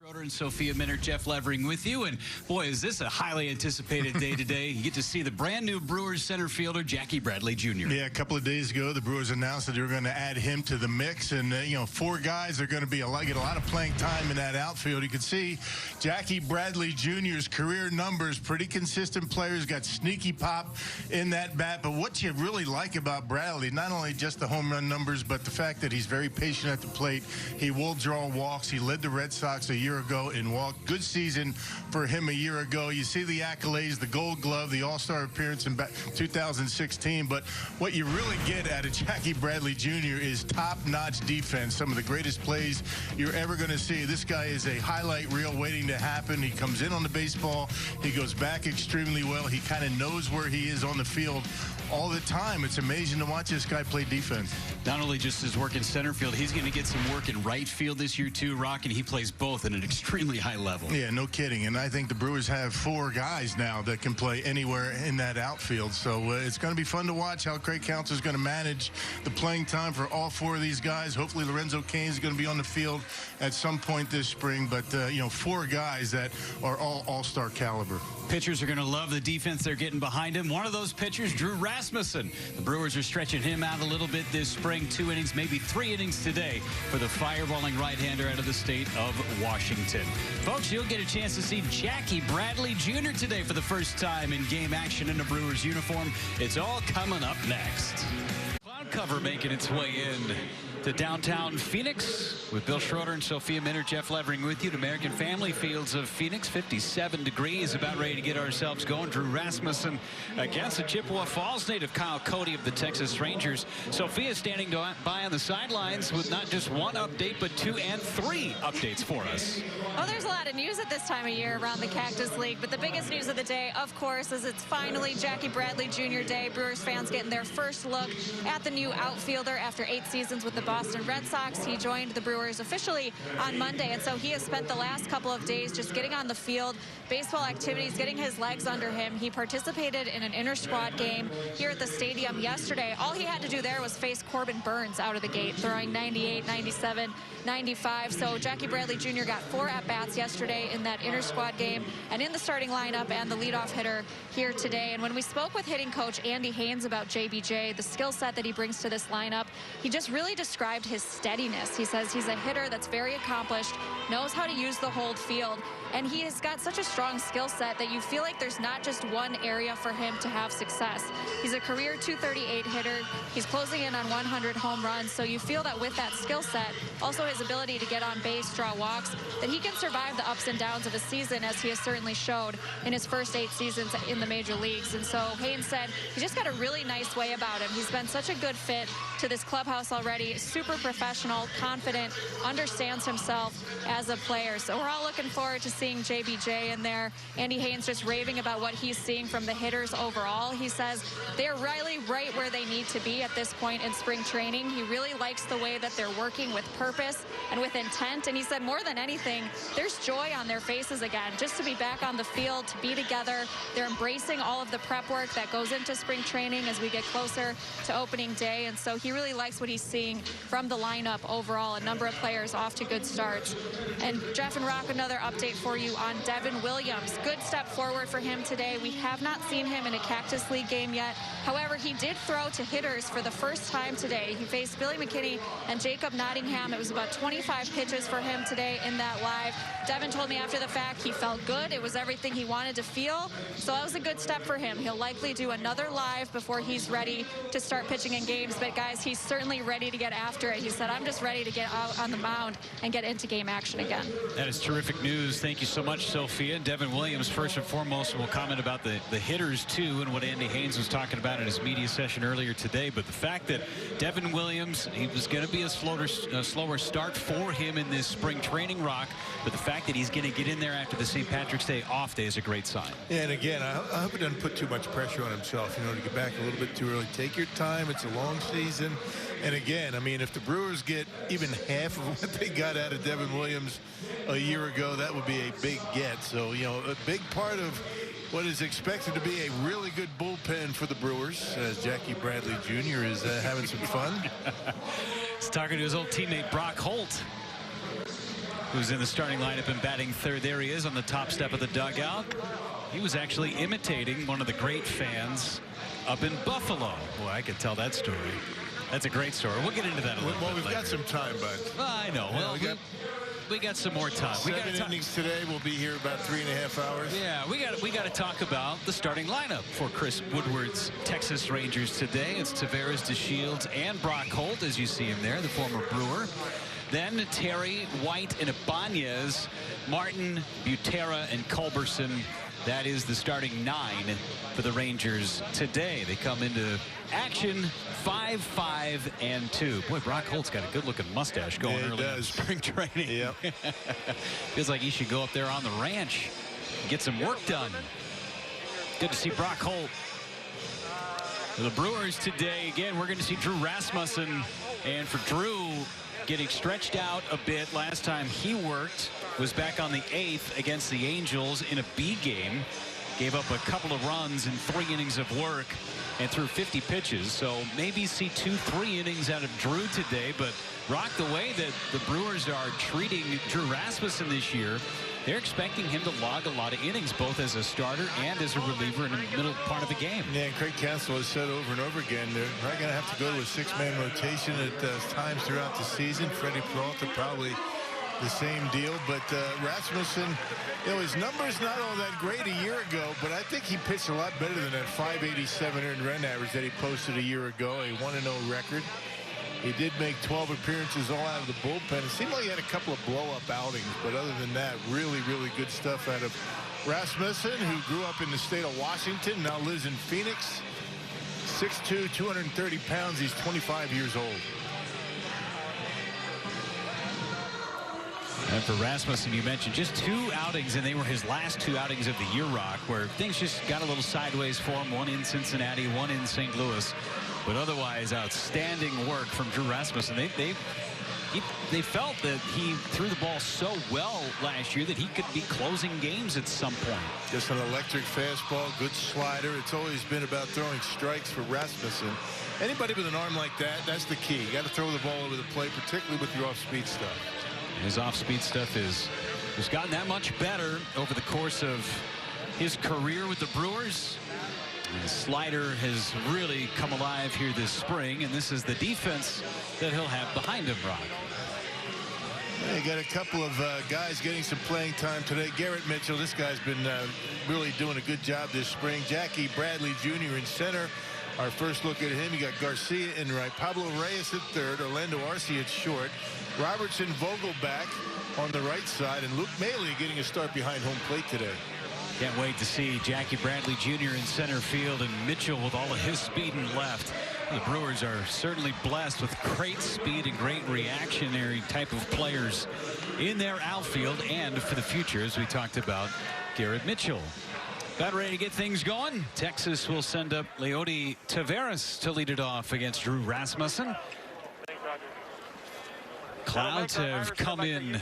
Schroeder and Sophia Minner, Jeff Levering with you. And boy, is this a highly anticipated day today. You get to see the brand new Brewers center fielder, Jackie Bradley Jr. Yeah, a couple of days ago, the Brewers announced that they were going to add him to the mix. And, four guys are going to get a lot of playing time in that outfield. You can see Jackie Bradley Jr.'s career numbers, pretty consistent players, got sneaky pop in that bat. But what you really like about Bradley, not only just the home run numbers, but the fact that he's very patient at the plate. He will draw walks. He led the Red Sox a year ago in walk. Good season for him a year ago. You see the accolades, the Gold Glove, the All-Star appearance in 2016. But what you really get out of Jackie Bradley Jr. is top-notch defense. Some of the greatest plays you're ever going to see. This guy is a highlight reel waiting to happen. He comes in on the baseball. He goes back extremely well. He kind of knows where he is on the field all the time. It's amazing to watch this guy play defense. Not only just his work in center field, he's going to get some work in right field this year too, Rock, and he plays both at an extremely high level. Yeah, no kidding. And I think the Brewers have four guys now that can play anywhere in that outfield. So it's going to be fun to watch how Craig Counsell is going to manage the playing time for all four of these guys. Hopefully Lorenzo Cain is going to be on the field at some point this spring. But, four guys that are all all-star caliber. Pitchers are going to love the defense they're getting behind him. One of those pitchers, Drew Rasmussen. The Brewers are stretching him out a little bit this spring. 2 innings, maybe 3 innings today for the fireballing right-hander out of the state of Washington. Folks, you'll get a chance to see Jackie Bradley Jr. today for the first time in game action in a Brewers uniform. It's all coming up next. Cloud cover making its way in to downtown Phoenix with Bill Schroeder and Sophia Minner, Jeff Levering with you at American Family Fields of Phoenix. 57 degrees, about ready to get ourselves going. Drew Rasmussen against the Chippewa Falls native Kyle Cody of the Texas Rangers. Sophia standing by on the sidelines with not just one update, but 2 and 3 updates for us. Oh, there's a lot of news at this time of year around the Cactus League, but the biggest news of the day, of course, is it's finally Jackie Bradley Jr. Day. Brewers fans getting their first look at the new outfielder after 8 seasons with the Boston Red Sox. He joined the Brewers officially on Monday, and so he has spent the last couple of days just getting on the field, baseball activities, getting his legs under him. He participated in an inter-squad game here at the stadium yesterday. All he had to do there was face Corbin Burns out of the gate, throwing 98, 97, 95. So Jackie Bradley Jr. got 4 at-bats yesterday in that inter-squad game and in the starting lineup and the leadoff hitter here today. And when we spoke with hitting coach Andy Haynes about JBJ, the skill set that he brings to this lineup, he just really described his steadiness. He says he's a hitter that's very accomplished, knows how to use the whole field, and he has got such a strong skill set that you feel like there's not just one area for him to have success. He's a career .238 hitter. He's closing in on 100 home runs, so you feel that with that skill set, also his ability to get on base, draw walks, that he can survive the ups and downs of a season, as he has certainly showed in his first 8 seasons in the major leagues. And so Haynes said he's just got a really nice way about him. He's been such a good fit to this clubhouse already, super professional, confident, understands himself as a player. So we're all looking forward to seeing JBJ in there. Andy Haynes just raving about what he's seeing from the hitters overall. He says they're really right where they need to be at this point in spring training. He really likes the way that they're working with purpose and with intent. And he said more than anything, there's joy on their faces again, just to be back on the field, to be together. They're embracing all of the prep work that goes into spring training as we get closer to opening day. And so he really likes what he's seeing from the lineup overall. A number of players off to good starts. And Jeff and Rock, another update for you on Devin Williams. Good step forward for him today. We have not seen him in a Cactus League game yet. However, he did throw to hitters for the first time today. He faced Billy McKinney and Jacob Nottingham. It was about 25 pitches for him today in that live. Devin told me after the fact he felt good. It was everything he wanted to feel. So that was a good step for him. He'll likely do another live before he's ready to start pitching in games. But guys, he's certainly ready to get after it. He said, I'm just ready to get out on the mound and get into game action again. That is terrific news. Thank you so much, Sophia. Devin Williams, first and foremost, will comment about the hitters too, and what Andy Haynes was talking about in his media session earlier today. But the fact that Devin Williams, he was going to be a slower start for him in this spring training, Rock, but the fact that he's going to get in there after the St. Patrick's Day off day is a great sign. Yeah, and again, I hope he doesn't put too much pressure on himself, to get back a little bit too early. Take your time. It's a long season. And again, I mean, if the Brewers get even half of what they got out of Devin Williams a year ago, that would be a big get. So, a big part of what is expected to be a really good bullpen for the Brewers, as Jackie Bradley Jr. is having some fun. He's talking to his old teammate Brock Holt. who's in the starting lineup and batting third. There he is on the top step of the dugout. He was actually imitating one of the great fans up in Buffalo. Boy, I could tell that story. That's a great story. We'll get into that a little bit Well, we've later. got some time, bud. I know. Yeah, Well, we got some more time. We got 7 innings today. We'll be here about 3.5 hours. Yeah, we got to talk about the starting lineup for Chris Woodward's Texas Rangers today. It's Taveras, DeShields, and Brock Holt, as you see him there, the former Brewer. Then Terry, White, and Ibanez, Martin, Butera, and Culberson. That is the starting 9 for the Rangers today. They come into action 5-5-2. Boy, Brock Holt's got a good-looking mustache going early in spring training. Yep. Feels like he should go up there on the ranch and get some work done. Good to see Brock Holt. For the Brewers today, again, we're going to see Drew Rasmussen. And for Drew, getting stretched out a bit. Last time he worked was back on the 8th against the Angels in a B game. Gave up a couple of runs in 3 innings of work and threw 50 pitches. So maybe see 2-3 innings out of Drew today. But Rock, the way that the Brewers are treating Drew Rasmussen this year, they're expecting him to log a lot of innings, both as a starter and as a reliever in the middle part of the game. Yeah, and Craig Counsell has said over and over again, they're probably going to have to go to a 6-man rotation at times throughout the season. Freddie Peralta probably the same deal, but Rasmussen, you know, his numbers not all that great a year ago, but I think he pitched a lot better than that 587 earned run average that he posted a year ago, a 1-0 record. He did make 12 appearances all out of the bullpen. It seemed like he had a couple of blow-up outings, but other than that, really, really good stuff out of Rasmussen, who grew up in the state of Washington, now lives in Phoenix. 6'2", 230 pounds. He's 25 years old. And for Rasmussen, you mentioned just 2 outings, and they were his last 2 outings of the year, Rock, where things just got a little sideways for him. 1 in Cincinnati, 1 in St. Louis. But otherwise, outstanding work from Drew Rasmussen. They felt that he threw the ball so well last year that he could be closing games at some point. Just an electric fastball, good slider. It's always been about throwing strikes for Rasmussen. Anybody with an arm like that, that's the key. You got to throw the ball over the plate, particularly with your off-speed stuff. His off-speed stuff has gotten that much better over the course of his career with the Brewers. His slider has really come alive here this spring, and this is the defense that he'll have behind him, Rock. Yeah, you got a couple of guys getting some playing time today. Garrett Mitchell, this guy's been really doing a good job this spring. Jackie Bradley Jr. in center. Our first look at him, you got Garcia in right, Pablo Reyes at third, Orlando Arcia at short, Robertson Vogelback on the right side, and Luke Maile getting a start behind home plate today. Can't wait to see Jackie Bradley Jr. in center field and Mitchell with all of his speed and left. The Brewers are certainly blessed with great speed and great reactionary type of players in their outfield and for the future, as we talked about Garrett Mitchell. About ready to get things going. Texas will send up Leody Taveras to lead it off against Drew Rasmussen. Clouds have come in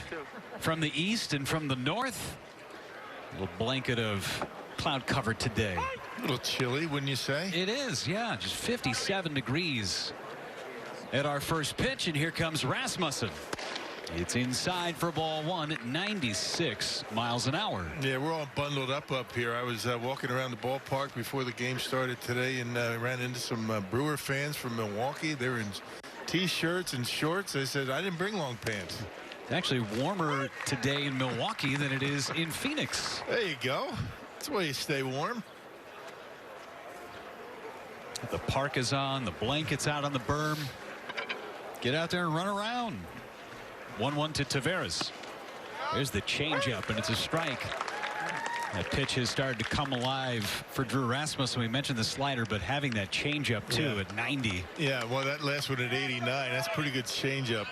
from the east and from the north. A little blanket of cloud cover today. A little chilly, wouldn't you say? It is, yeah, just 57 degrees at our first pitch, and here comes Rasmussen. It's inside for ball 1 at 96 miles an hour. Yeah, we're all bundled up here. I was walking around the ballpark before the game started today and ran into some Brewer fans from Milwaukee. They were in T-shirts and shorts. I said, I didn't bring long pants. It's actually warmer today in Milwaukee than it is in Phoenix. There you go. That's the way you stay warm. The park is on, the blankets out on the berm. Get out there and run around. 1-1 to Taveras. There's the changeup, and it's a strike. That pitch has started to come alive for Drew Rasmussen. We mentioned the slider, but having that changeup too at 90. Yeah, well, that last one at 89. That's pretty good changeup.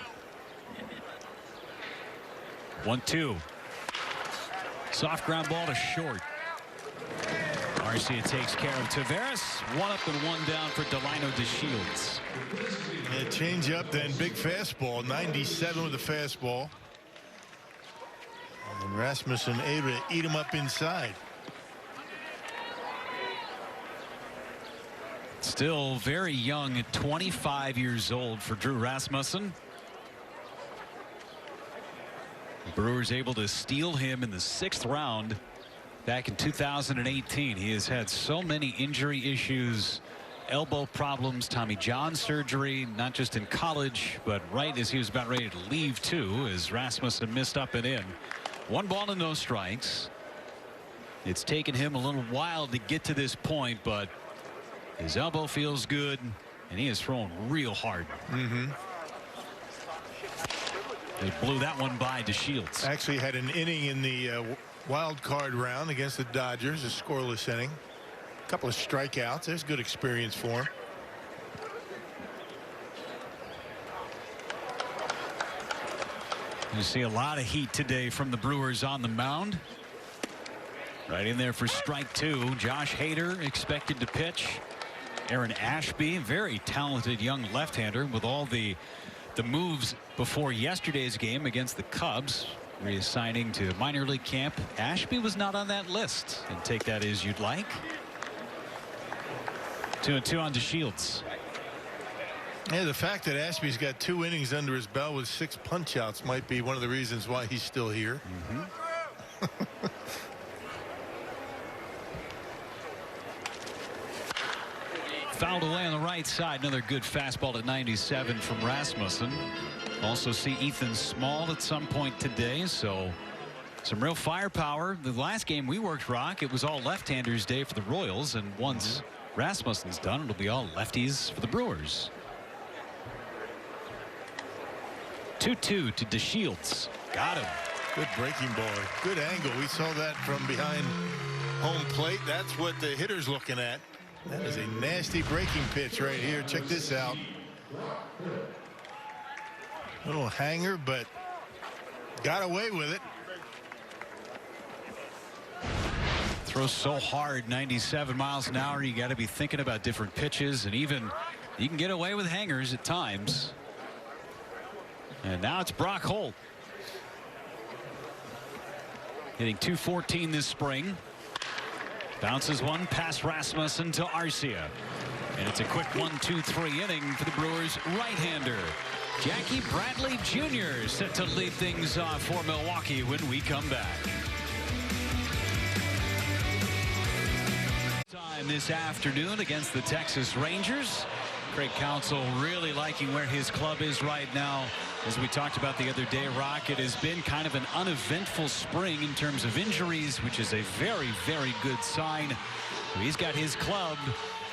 1-2. Soft ground ball to short. Arcia takes care of Taveras. 1 up and 1 down for Delino DeShields. Yeah, change up, then big fastball. 97 with the fastball. And Rasmussen able to eat him up inside. Still very young at 25 years old for Drew Rasmussen. Brewers able to steal him in the 6th round back in 2018. He has had so many injury issues, elbow problems, Tommy John surgery, not just in college, but right as he was about ready to leave too, as Rasmussen missed up and in. 1 ball and no strikes. It's taken him a little while to get to this point, but his elbow feels good, and he is throwing real hard. They blew that one by to Shields. Actually had an inning in the wild card round against the Dodgers, a scoreless inning. A couple of strikeouts. There's good experience for him. You see a lot of heat today from the Brewers on the mound. Right in there for strike 2. Josh Hader expected to pitch. Aaron Ashby, very talented young left-hander with all the moves before yesterday's game against the Cubs, reassigning to minor league camp. Ashby was not on that list, and take that as you'd like. 2-2 on to Shields. Yeah, the fact that Ashby's got 2 innings under his belt with 6 punch-outs might be one of the reasons why he's still here. Fouled away on the right side. Another good fastball at 97 from Rasmussen. Also see Ethan Small at some point today, so some real firepower. The last game we worked, Rock, it was all left-handers day for the Royals, and once Rasmussen's done, it'll be all lefties for the Brewers. 2-2 to DeShields. Got him. Good breaking ball. Good angle. We saw that from behind home plate. That's what the hitter's looking at. That is a nasty breaking pitch right here. Check this out. Little hanger, but got away with it. Throws so hard, 97 miles an hour. You got to be thinking about different pitches, and even you can get away with hangers at times. And now it's Brock Holt. Hitting .214 this spring. Bounces one past Rasmussen to Arcia. And it's a quick 1-2-3 inning for the Brewers right-hander. Jackie Bradley Jr. set to lead things off for Milwaukee when we come back. Time this afternoon against the Texas Rangers. Craig Counsell really liking where his club is right now. As we talked about the other day, Rock, it has been kind of an uneventful spring in terms of injuries, which is a very, very good sign. He's got his club,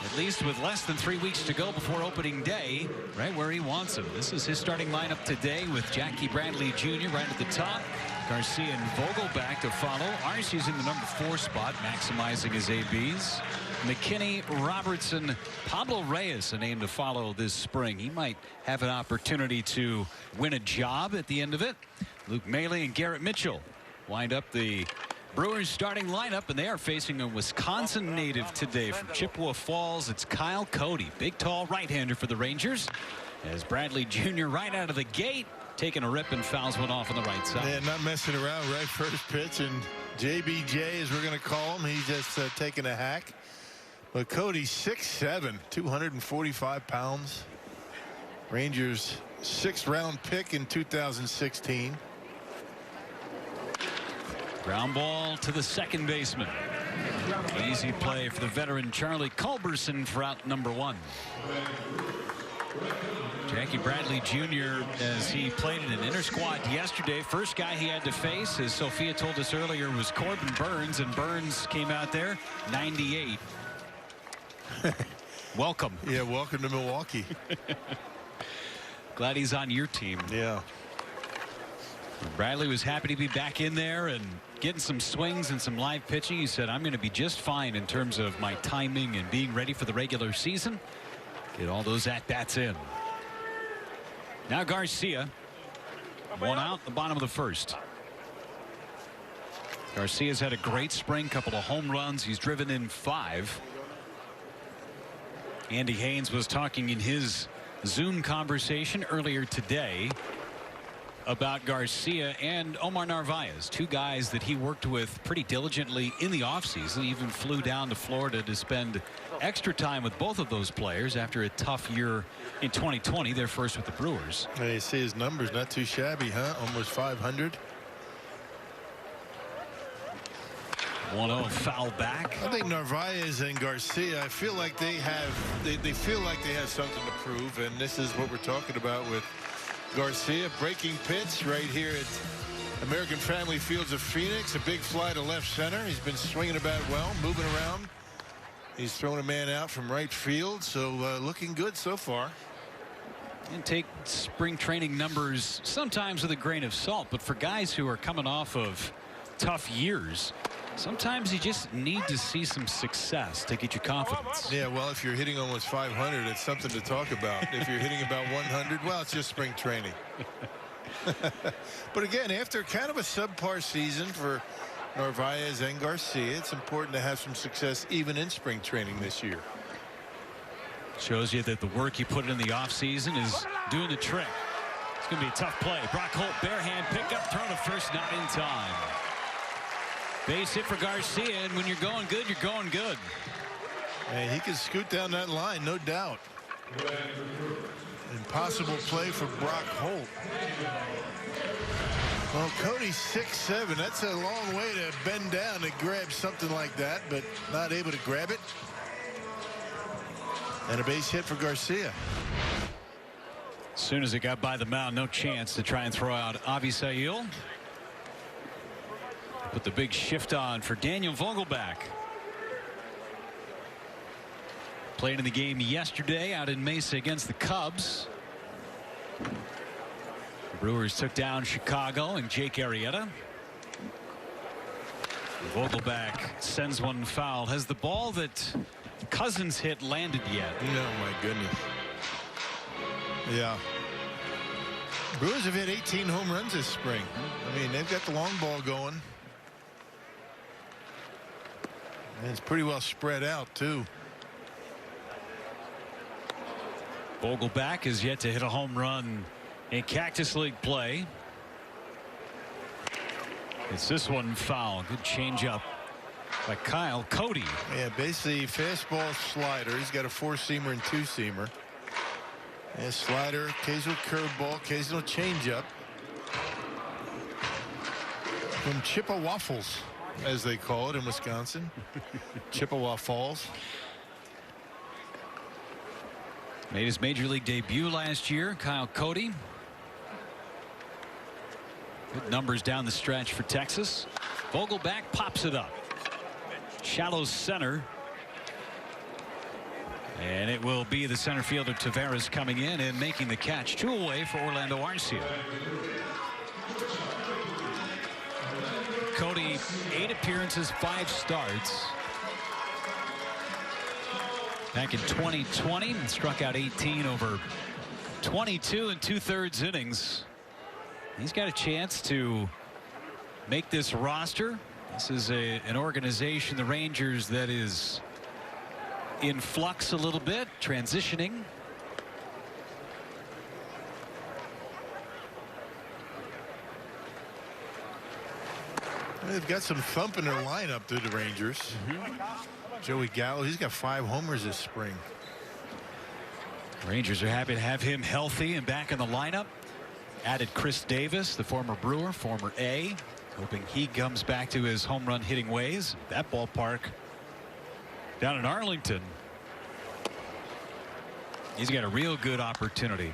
at least with less than 3 weeks to go before opening day, right where he wants him. This is his starting lineup today with Jackie Bradley Jr. right at the top. Garcia and Vogelback to follow. Arcia's in the number 4 spot, maximizing his ABs. McKinney, Robertson, Pablo Reyes, a name to follow this spring. He might have an opportunity to win a job at the end of it. Luke Maile and Garrett Mitchell wind up the Brewers starting lineup, and they are facing a Wisconsin native today from Chippewa Falls. It's Kyle Cody, big tall right-hander for the Rangers, as Bradley Jr. right out of the gate taking a rip and fouls one off on the right side. Yeah, not messing around. Right first pitch, and JBJ, as we're going to call him, he's just taking a hack. But Cody, 6'7", 245 pounds. Rangers 6th round pick in 2016. Ground ball to the second baseman. Easy play for the veteran Charlie Culberson for out number 1. Jackie Bradley Jr., as he played in an inter-squad yesterday, first guy he had to face, as Sophia told us earlier, was Corbin Burns, and Burns came out there 98. Welcome. Yeah, welcome to Milwaukee. Glad he's on your team. Yeah. Bradley was happy to be back in there and getting some swings and some live pitching. He said, I'm going to be just fine in terms of my timing and being ready for the regular season. Get all those at-bats in. Now Garcia. 1 out, the bottom of the first. Garcia's had a great spring, couple of home runs. He's driven in 5. Andy Haynes was talking in his Zoom conversation earlier today about Garcia and Omar Narvaez, 2 guys that he worked with pretty diligently in the offseason. Even flew down to Florida to spend extra time with both of those players after a tough year in 2020, their first with the Brewers. And you see his numbers, not too shabby, huh? Almost 500. 1-0 foul back. I think Narvaez and Garcia, I feel like they feel like they have something to prove, and this is what we're talking about with Garcia. Breaking pitch right here at American Family Fields of Phoenix. A big fly to left center. He's been swinging the bat well, moving around. He's throwing a man out from right field, so looking good so far. And take spring training numbers sometimes with a grain of salt, but for guys who are coming off of tough years, sometimes you just need to see some success to get you confidence. Yeah, well, if you're hitting almost 500, it's something to talk about. If you're hitting about 100, well, it's just spring training. But again, after kind of a subpar season for Narvaez and Garcia, it's important to have some success even in spring training this year. Shows you that the work you put in the offseason is doing the trick. It's going to be a tough play. Brock Holt, bare hand pickup, throw to first, not in time. Base hit for Garcia, and when you're going good, you're going good. And he can scoot down that line, no doubt. Impossible play for Brock Holt. Well, Cody's 6'7". That's a long way to bend down and grab something like that, but not able to grab it. And a base hit for Garcia. As soon as it got by the mound, no chance to try and throw out Avisail. Put the big shift on for Daniel Vogelbach. Played in the game yesterday out in Mesa against the Cubs. The Brewers took down Chicago and Jake Arrieta. Vogelbach sends one foul. Has the ball that Cousins hit landed yet? No, my goodness. Yeah. Brewers have hit 18 home runs this spring. I mean, they've got the long ball going. And it's pretty well spread out, too. Vogelbach is yet to hit a home run in Cactus League play. It's this one foul. Good changeup by Kyle Cody. Yeah, basically fastball, slider. He's got a four-seamer and two-seamer. And slider, occasional curveball, occasional changeup. From Chippewaffles, as they call it in Wisconsin. Chippewa Falls. Made his major league debut last year, Kyle Cody. Good numbers down the stretch for Texas. Vogelbach pops it up. Shallow center. And it will be the center fielder Taveras coming in and making the catch. 2 away for Orlando Arcia. Cody, 8 appearances, 5 starts. Back in 2020, and struck out 18 over 22 2/3 innings. He's got a chance to make this roster. This is an organization, the Rangers, that is in flux a little bit, transitioning. They've got some thump in their lineup through the Rangers. Joey Gallo, he's got 5 homers this spring. Rangers are happy to have him healthy and back in the lineup. Added Chris Davis, the former Brewer, former A, hoping he comes back to his home run hitting ways. That ballpark down in Arlington, he's got a real good opportunity.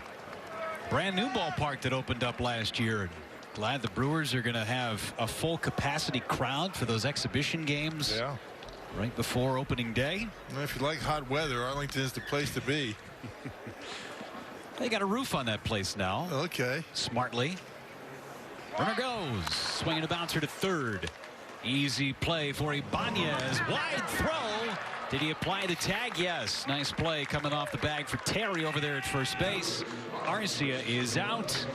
Brand new ballpark that opened up last year. And glad the Brewers are going to have a full capacity crowd for those exhibition games. Yeah. Right before opening day. Well, if you like hot weather, Arlington is the place to be. They got a roof on that place now. Okay. Smartly. Runner goes. Swinging a bouncer to third. Easy play for Ibanez. Wide throw. Did he apply the tag? Yes. Nice play coming off the bag for Terry over there at first base. Arcia is out.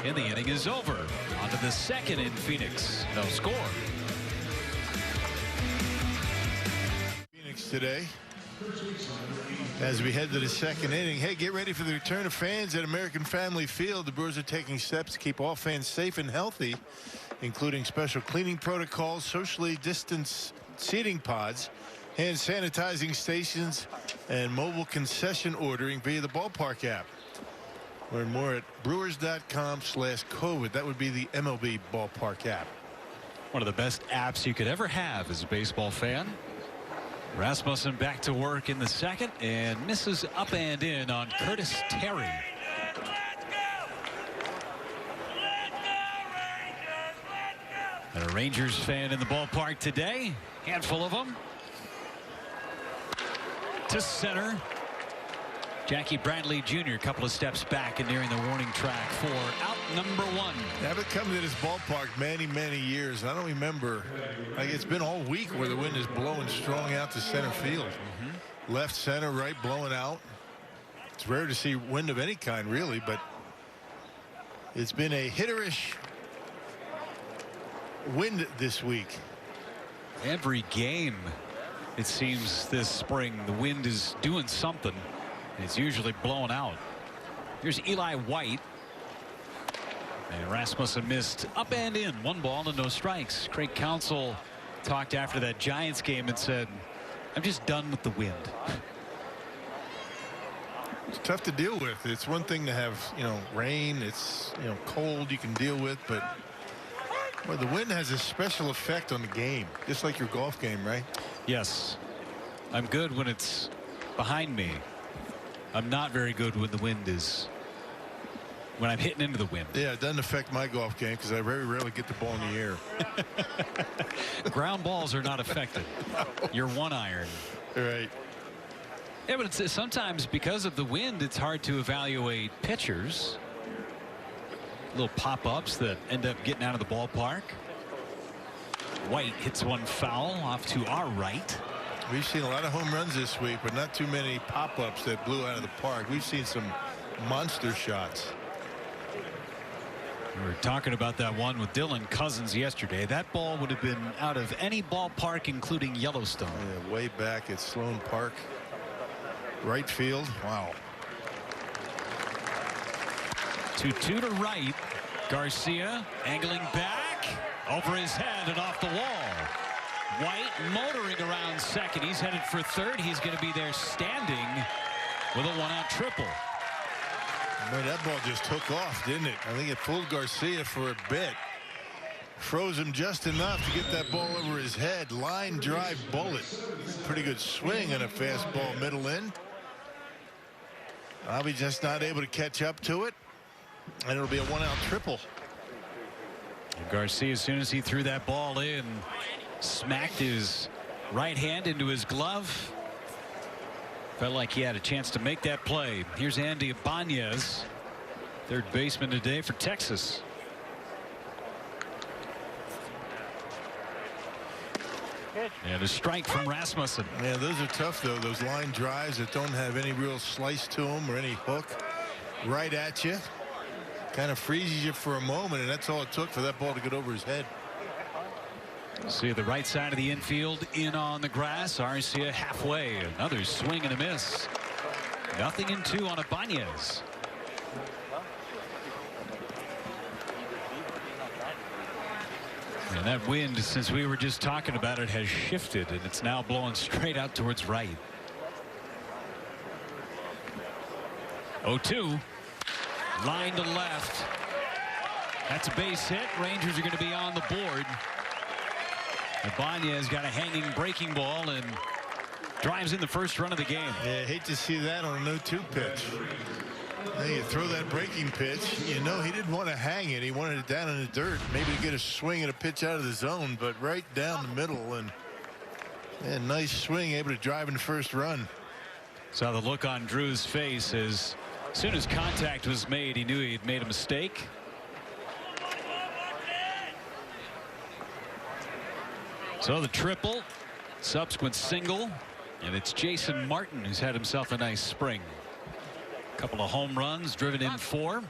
And the inning is over. On to the second in Phoenix. No score. Phoenix today. As we head to the second inning, hey, get ready for the return of fans at American Family Field. The Brewers are taking steps to keep all fans safe and healthy, including special cleaning protocols, socially distanced seating pods, hand sanitizing stations, and mobile concession ordering via the ballpark app. Learn more at brewers.com/COVID. That would be the MLB ballpark app. One of the best apps you could ever have as a baseball fan. Rasmussen back to work in the second and misses up and in on Curtis Terry. And a Rangers fan in the ballpark today. Handful of them. To center. Jackie Bradley Jr. a couple of steps back and nearing the warning track for out number 1. I haven't come to this ballpark many years. I don't remember. Like, it's been all week where the wind is blowing strong out to center field. Left, center, right, blowing out. It's rare to see wind of any kind, really, but it's been a hitterish wind this week. Every game, it seems this spring, the wind is doing something. It's usually blowing out. Here's Eli White. And Rasmussen missed up and in. 1 ball and no strikes. Craig Counsell talked after that Giants game and said, I'm just done with the wind. It's tough to deal with. It's one thing to have, rain. It's, cold you can deal with, but well, the wind has a special effect on the game, just like your golf game, right? Yes. I'm good when it's behind me. I'm not very good when the wind is, when I'm hitting into the wind. Yeah, it doesn't affect my golf game because I very rarely get the ball in the air. Ground balls are not affected. You're 1-iron. Right. Yeah, but it's, sometimes because of the wind, it's hard to evaluate pitchers. Little pop-ups that end up getting out of the ballpark. White hits one foul off to our right. We've seen a lot of home runs this week, but not too many pop-ups that blew out of the park. We've seen some monster shots. We were talking about that one with Dylan Cousins yesterday. That ball would have been out of any ballpark, including Yellowstone. Yeah, way back at Sloan Park. Right field. Wow. 2-2 to right. Garcia angling back over his head and off the wall. White motoring around second. He's headed for third. He's going to be there standing with a 1-out triple. Man, that ball just took off, didn't it? I think it fooled Garcia for a bit. Froze him just enough to get that ball over his head. Line drive bullet. Pretty good swing on a fastball middle in. I'll be just not able to catch up to it. And it'll be a 1-out triple. And Garcia, as soon as he threw that ball in, smacked his right hand into his glove. Felt like he had a chance to make that play. Here's Andy Ibanez, third baseman today for Texas. And a strike from Rasmussen. Yeah, those are tough, though. Those line drives that don't have any real slice to them or any hook right at you. Kind of freezes you for a moment, and that's all it took for that ball to get over his head. See the right side of the infield in on the grass. Arcia halfway. Another swing and a miss. 0-2 on Ibanez. And that wind, since we were just talking about it, has shifted, and it's now blowing straight out towards right. 0-2. Line to left. That's a base hit. Rangers are going to be on the board. Ibanez got a hanging breaking ball and drives in the first run of the game. Yeah, I hate to see that on a 0-2 pitch. You throw that breaking pitch, he didn't want to hang it. He wanted it down in the dirt, maybe to get a swing and a pitch out of the zone, but right down the middle, and nice swing, able to drive in the first run. Saw the look on Drew's face as soon as contact was made, he knew he had made a mistake. So the triple, subsequent single, and it's Jason Martin who's had himself a nice spring. A couple of home runs, driven in 4.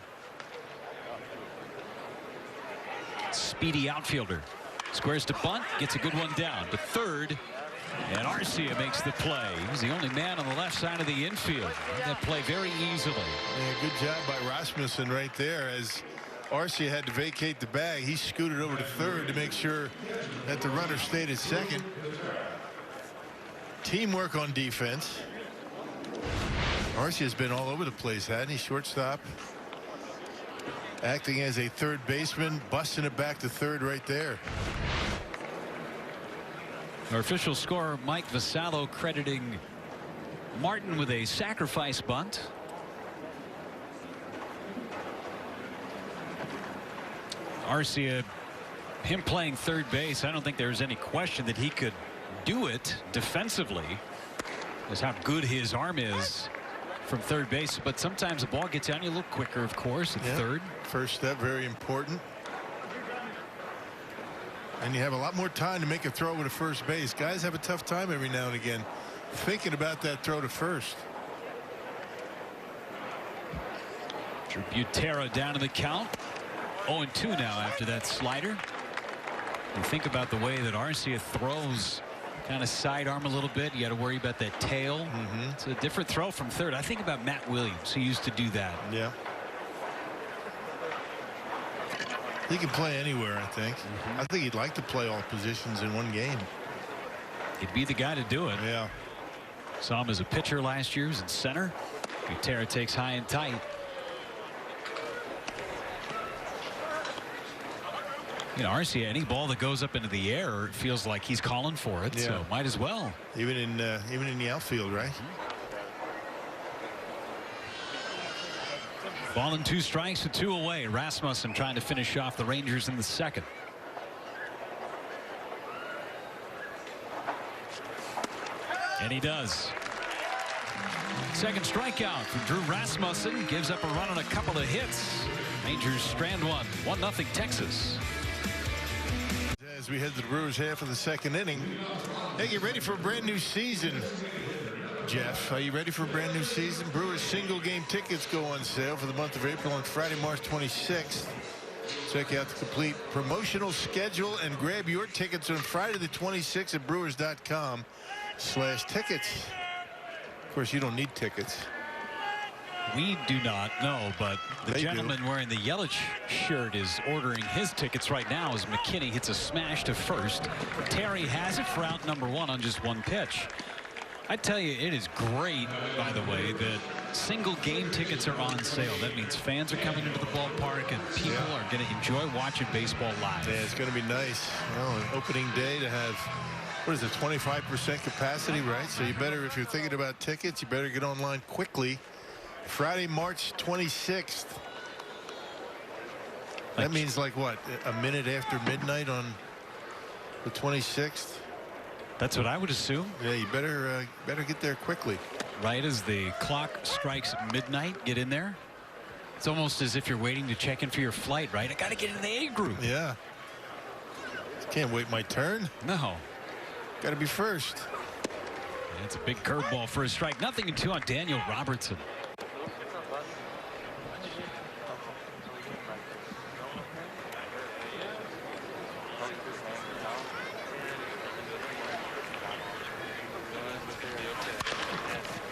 Speedy outfielder. Squares to bunt, gets a good one down to third. And Arcia makes the play. He's the only man on the left side of the infield. Made that play very easily. Yeah, good job by Rasmussen right there. As Arcia had to vacate the bag, he scooted over to third to make sure that the runner stayed at second. Teamwork on defense. Arcia's been all over the place, hasn't he? Shortstop. Acting as a third baseman, busting it back to third right there. Our official scorer, Mike Vasallo, crediting Martin with a sacrifice bunt. Arcia, him playing third base, I don't think there's any question that he could do it defensively. That's how good his arm is from third base. But sometimes the ball gets down you a little quicker, of course, at third. First step, very important. And you have a lot more time to make a throw with a first base. Guys have a tough time every now and again thinking about that throw to first. Drew Butera down to the count. 0-2 now after that slider. You think about the way that Arcia throws, kind of sidearm a little bit. You got to worry about that tail. It's a different throw from third. I think about Matt Williams, who used to do that. Yeah. He can play anywhere, I think. I think he'd like to play all positions in one game. He'd be the guy to do it. Yeah. Saw him as a pitcher last year. He's in center. Butera takes high and tight. You know, Arcia, any ball that goes up into the air, it feels like he's calling for it. So might as well. Even in the outfield, right? Ball and 2 strikes with 2 away. Rasmussen trying to finish off the Rangers in the second. And he does. Second strikeout from Drew Rasmussen. Gives up a run on a couple of hits. Rangers strand one. 1-0 Texas. As we head to the Brewers half of the second inning. Hey, get ready for a brand new season. Jeff, are you ready for a brand new season? Brewers single game tickets go on sale for the month of April on Friday, March 26th. Check out the complete promotional schedule and grab your tickets on Friday the 26th at brewers.com/tickets. Of course, you don't need tickets. We do not know, but the gentleman wearing the Yelich shirt is ordering his tickets right now as McKinney hits a smash to first. Terry has it for out number 1 on just 1 pitch. I tell you, it is great, by the way, that single game tickets are on sale. That means fans are coming into the ballpark and people are going to enjoy watching baseball live. Yeah, it's going to be nice. Well, opening day to have, what is it, 25% capacity, right? So you better, if you're thinking about tickets, you better get online quickly. Friday, March 26th. That means like what, a minute after midnight on the 26th? That's what I would assume. Yeah, you better get there quickly. Right as the clock strikes midnight, get in there. It's almost as if you're waiting to check in for your flight, right? I got to get in the A group. Yeah. Can't wait my turn. No. Got to be first. And it's a big curveball for a strike. 0-2 on Daniel Robertson.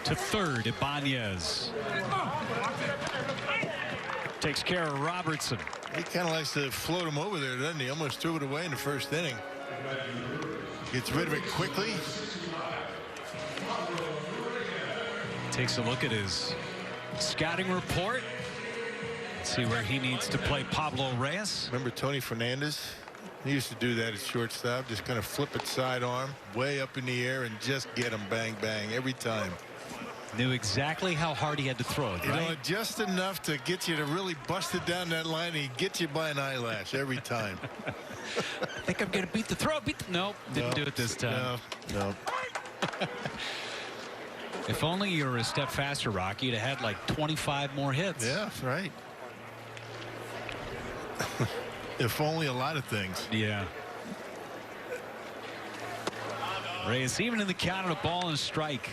To third, Ibanez. Takes care of Robertson. He kind of likes to float him over there, doesn't he? Almost threw it away in the first inning. Gets rid of it quickly. Takes a look at his scouting report. Let's see where he needs to play Pablo Reyes. Remember Tony Fernandez? He used to do that at shortstop. Just kind of flip it sidearm, way up in the air, and just get him bang, bang every time. Knew exactly how hard he had to throw it, right? You know, just enough to get you to really bust it down that line, and he gets you by an eyelash every time. I think I'm going to beat the throw. Nope, didn't do it this time. No. If only you were a step faster, Rocky, you'd have had like 25 more hits. Yeah, right. If only a lot of things. Yeah. Reyes even in the count on a ball and a strike.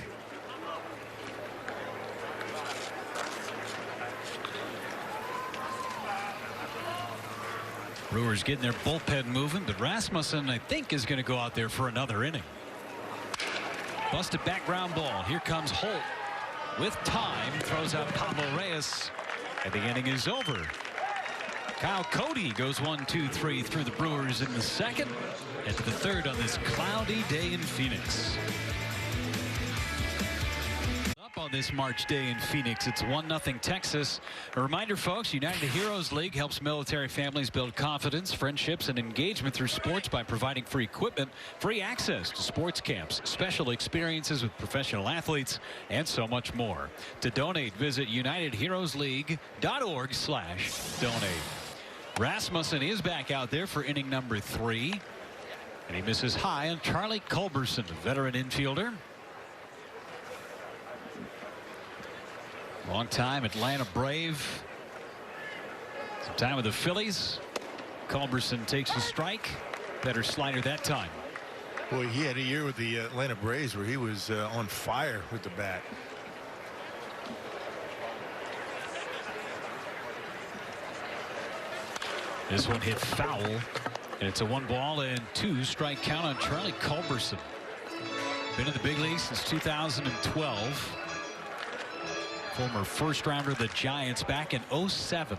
Brewers getting their bullpen moving, but Rasmussen, I think, is going to go out there for another inning. Busted background ball. Here comes Holt with time. Throws out Pablo Reyes, and the inning is over. Kyle Cody goes 1-2-3 through the Brewers in the second, and to the third on this cloudy day in Phoenix. Up on this March day in Phoenix. It's 1-0 Texas. A reminder, folks, United Heroes League helps military families build confidence, friendships, and engagement through sports by providing free equipment, free access to sports camps, special experiences with professional athletes, and so much more. To donate, visit UnitedHeroesLeague.org/donate. Rasmussen is back out there for inning number 3. And he misses high on Charlie Culberson, a veteran infielder. Long-time Atlanta Brave. Some time with the Phillies. Culberson takes a strike. Better slider that time. Boy, he had a year with the Atlanta Braves where he was on fire with the bat. This one hit foul. And it's a 1-2 strike count on Charlie Culberson. Been in the big leagues since 2012. Former first rounder of the Giants back in 2007.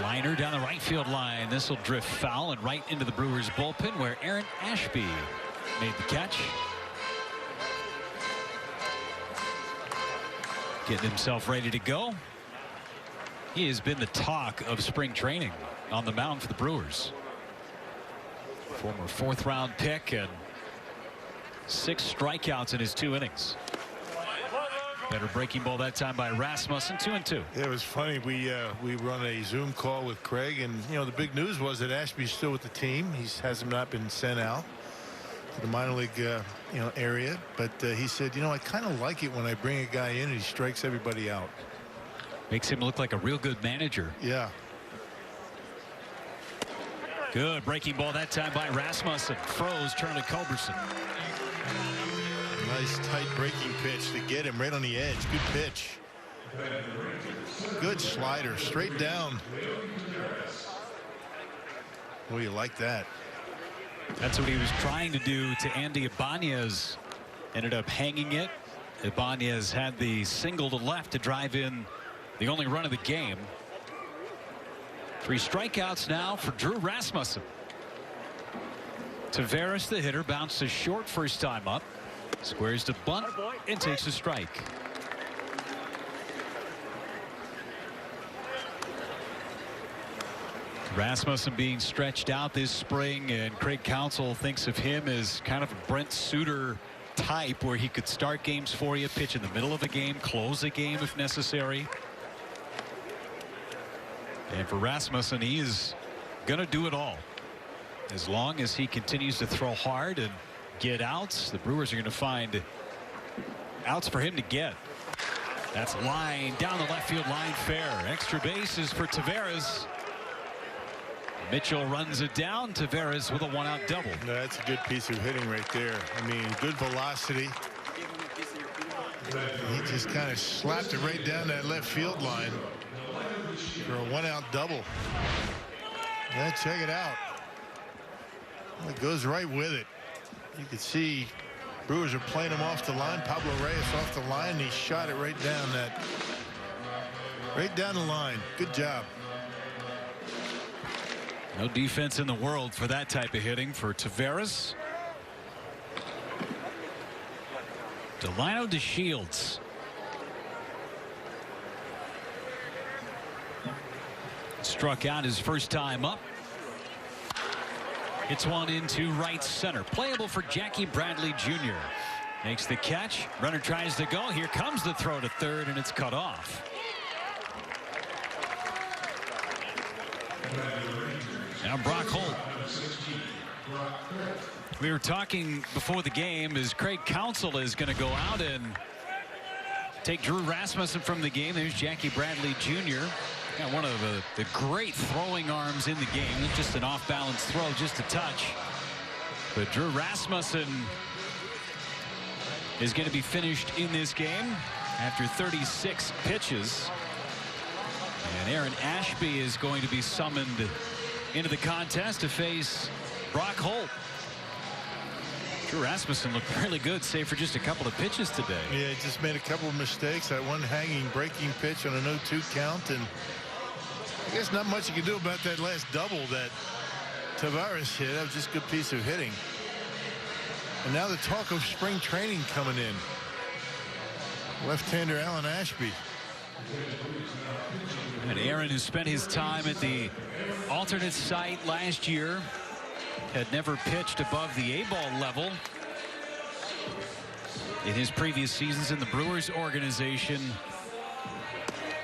Liner down the right field line. This will drift foul and right into the Brewers bullpen where Aaron Ashby made the catch. Getting himself ready to go. He has been the talk of spring training on the mound for the Brewers. Former 4th-round pick and 6 strikeouts in his 2 innings. Better breaking ball that time by Rasmussen. 2-2. It was funny. We run a Zoom call with Craig, and the big news was that Ashby's still with the team. He has not been sent out to the minor league area, but he said, I kind of like it when I bring a guy in and he strikes everybody out. Makes him look like a real good manager. Yeah. Good breaking ball that time by Rasmussen. Froze Charlie Culberson. Nice tight breaking pitch to get him right on the edge. Good pitch. Good slider straight down. Oh, you like that? That's what he was trying to do to Andy Ibanez. Ended up hanging it. Ibanez had the single to left to drive in the only run of the game. 3 strikeouts now for Drew Rasmussen. Taveras, the hitter, bounces short first time up. Squares to bunt and takes a strike. Rasmussen being stretched out this spring, and Craig Counsell thinks of him as kind of a Brent Suter type where he could start games for you, pitch in the middle of a game, close a game if necessary. And for Rasmussen, he is going to do it all. As long as he continues to throw hard and get outs, the Brewers are going to find outs for him to get. That's line down the left field line fair. Extra bases for Taveras. Mitchell runs it down. Taveras with a 1-out double. No, that's a good piece of hitting right there. I mean, good velocity. He just kind of slapped it right down that left field line for a 1-out double. Yeah, check it out. It goes right with it. You can see Brewers are playing him off the line. Pablo Reyes off the line. And he shot it right down the line. Good job. No defense in the world for that type of hitting for Taveras. Delino DeShields. Struck out his first time up. It's one into right center. Playable for Jackie Bradley Jr. Makes the catch. Runner tries to go. Here comes the throw to third, and it's cut off. Now Brock Holt. We were talking before the game as Craig Counsell is going to go out and take Drew Rasmussen from the game. There's Jackie Bradley Jr. Got one of the great throwing arms in the game. Just an off-balance throw, just a touch. But Drew Rasmussen is going to be finished in this game after 36 pitches. And Aaron Ashby is going to be summoned into the contest to face Brock Holt. Drew Rasmussen looked really good, save for just a couple of pitches today. Yeah, he just made a couple of mistakes. That one hanging breaking pitch on a 0-2 count, and I guess not much you can do about that last double that Tavares hit. That was just a good piece of hitting. And now the talk of spring training coming in. Left-hander Alan Ashby. And Aaron, who spent his time at the alternate site last year, had never pitched above the A-ball level in his previous seasons in the Brewers organization.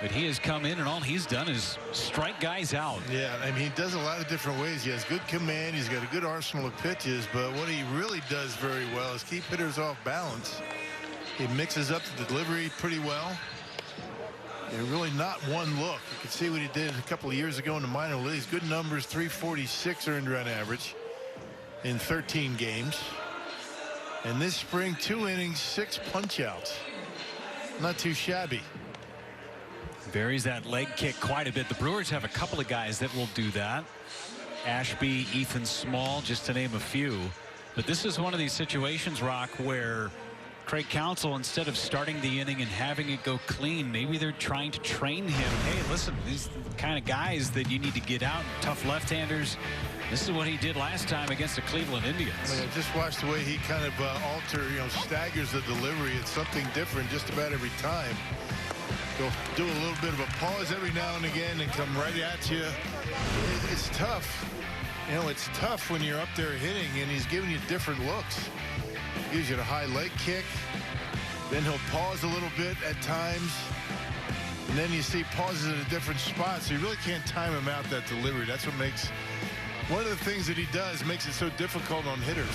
But he has come in, and all he's done is strike guys out. Yeah, I mean, he does a lot of different ways. He has good command. He's got a good arsenal of pitches. But what he really does very well is keep hitters off balance. He mixes up the delivery pretty well. And really not one look. You can see what he did a couple of years ago in the minor leagues. Good numbers, 346 earned run average in 13 games. And this spring, 2 innings, 6 punch-outs. Not too shabby. Varies that leg kick quite a bit. The Brewers have a couple of guys that will do that. Ashby, Ethan Small, just to name a few. But this is one of these situations, Rock, where Craig Counsell, instead of starting the inning and having it go clean, maybe they're trying to train him. Hey, listen, these are the kind of guys that you need to get out. Tough left-handers. This is what he did last time against the Cleveland Indians. Yeah, just watch the way he kind of staggers the delivery. It's something different just about every time. Go do a little bit of a pause every now and again and come right at you. It's tough. You know, it's tough when you're up there hitting and he's giving you different looks. Gives you the high leg kick. Then he'll pause a little bit at times. And then you see pauses at a different spot. So you really can't time him out, that delivery. That's what makes one of the things that he does makes it so difficult on hitters.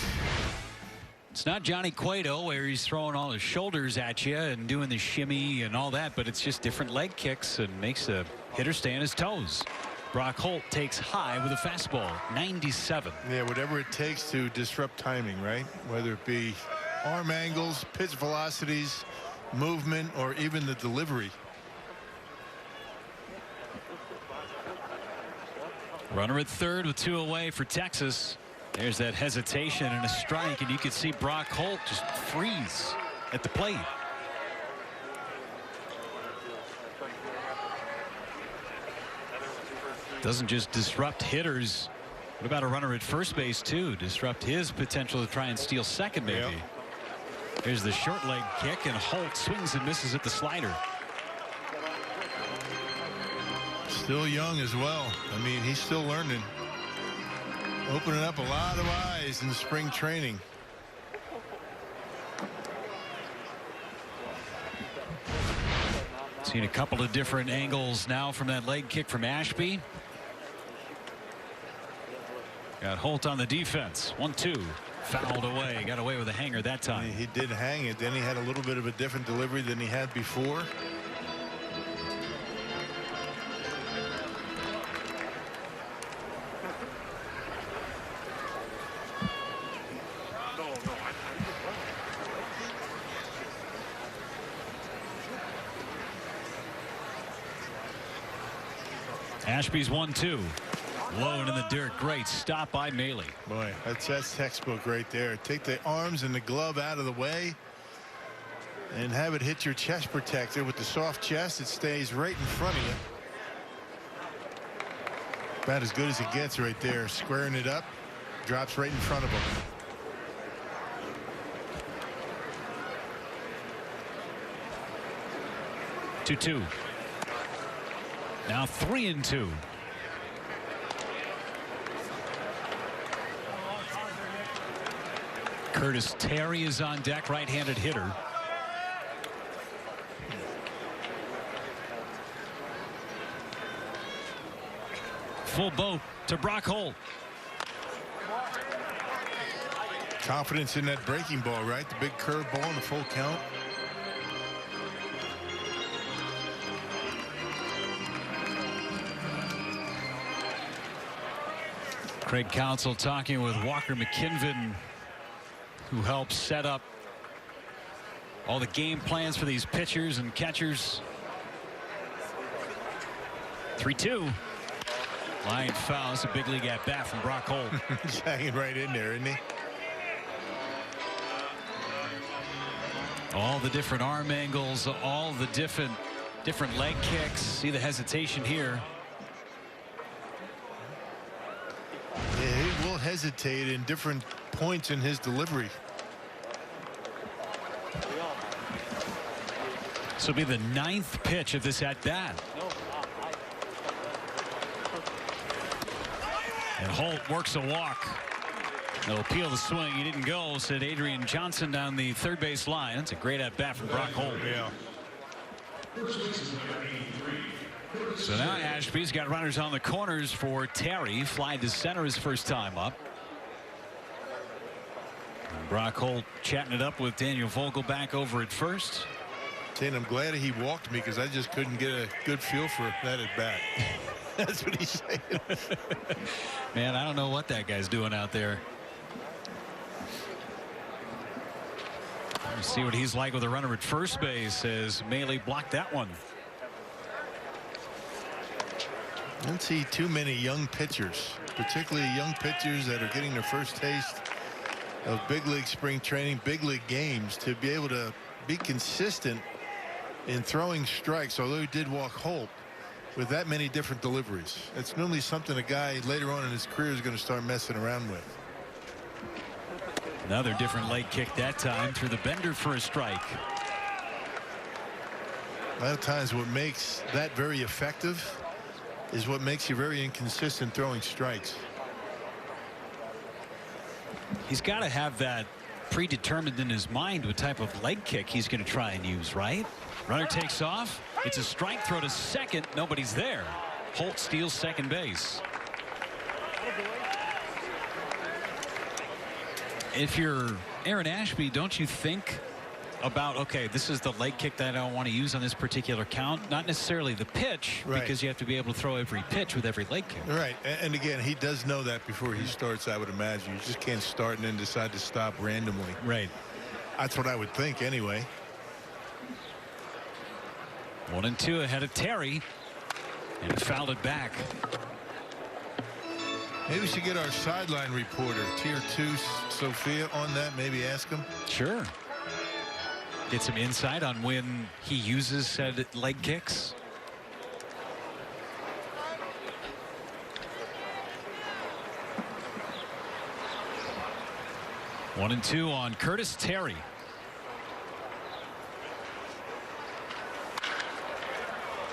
It's not Johnny Cueto where he's throwing all his shoulders at you and doing the shimmy and all that, but it's just different leg kicks and makes the hitter stay on his toes. Brock Holt takes high with a fastball, 97. Yeah, whatever it takes to disrupt timing, right? Whether it be arm angles, pitch velocities, movement, or even the delivery. Runner at third with 2 away for Texas. There's that hesitation and a strike, and you can see Brock Holt just freeze at the plate. Doesn't just disrupt hitters. What about a runner at first base too? Disrupt his potential to try and steal second maybe. Yep. Here's the short leg kick, and Holt swings and misses at the slider. Still young as well. I mean, he's still learning. Opening up a lot of eyes in spring training. Seen a couple of different angles now from that leg kick from Ashby. Got Holt on the defense. 1-2. Fouled away. Got away with a hanger that time. He did hang it. Then he had a little bit of a different delivery than he had before. Ashby's 1-2. Low and in the dirt. Great stop by Maley. Boy, that's textbook right there. Take the arms and the glove out of the way and have it hit your chest protector. With the soft chest, it stays right in front of you. About as good as it gets right there. Squaring it up, drops right in front of him. Two. Now 3-2. Curtis Terry is on deck, right-handed hitter. Full boat to Brock Holt. Confidence in that breaking ball, right? The big curve ball and the full count. Craig Counsell talking with Walker McKinven, who helps set up all the game plans for these pitchers and catchers. 3-2. Line foul. It's a big league at bat from Brock Holt. He's hanging right in there, isn't he? All the different arm angles, all the different leg kicks. See the hesitation here. Yeah, hesitate in different points in his delivery. This will be the 9th pitch of this at bat. And Holt works a walk. They'll peel the swing. He didn't go, said Adrian Johnson down the third base line. That's a great at bat from Brock Holt. Yeah. So now Ashby's got runners on the corners for Terry. Fly to center his first time up. And Brock Holt chatting it up with Daniel Vogelback over at first. Saying I'm glad he walked me because I just couldn't get a good feel for that at bat. That's what he's saying. Man, I don't know what that guy's doing out there. Let's see what he's like with a runner at first base as Maile blocked that one. I don't see too many young pitchers, particularly young pitchers that are getting their first taste of big league spring training, big league games, to be able to be consistent in throwing strikes, although he did walk Holt, with that many different deliveries. It's normally something a guy later on in his career is going to start messing around with. Another different leg kick that time through the bender for a strike. A lot of times what makes that very effective is what makes you very inconsistent throwing strikes. He's got to have that predetermined in his mind what type of leg kick he's going to try and use, right? Runner takes off. It's a strike throw to second. Nobody's there. Holt steals second base. If you're Aaron Ashby, don't you think about, okay, this is the leg kick that I don't want to use on this particular count? Not necessarily the pitch, right, because you have to be able to throw every pitch with every leg kick. Right. And again, he does know that before he starts, I would imagine. You just can't start and then decide to stop randomly. Right. That's what I would think anyway. 1-2 ahead of Terry, and he fouled it back. Maybe we should get our sideline reporter, Tier 2, Sophia, on that. Maybe ask him. Sure. Get some insight on when he uses said leg kicks. One and two on Curtis Terry.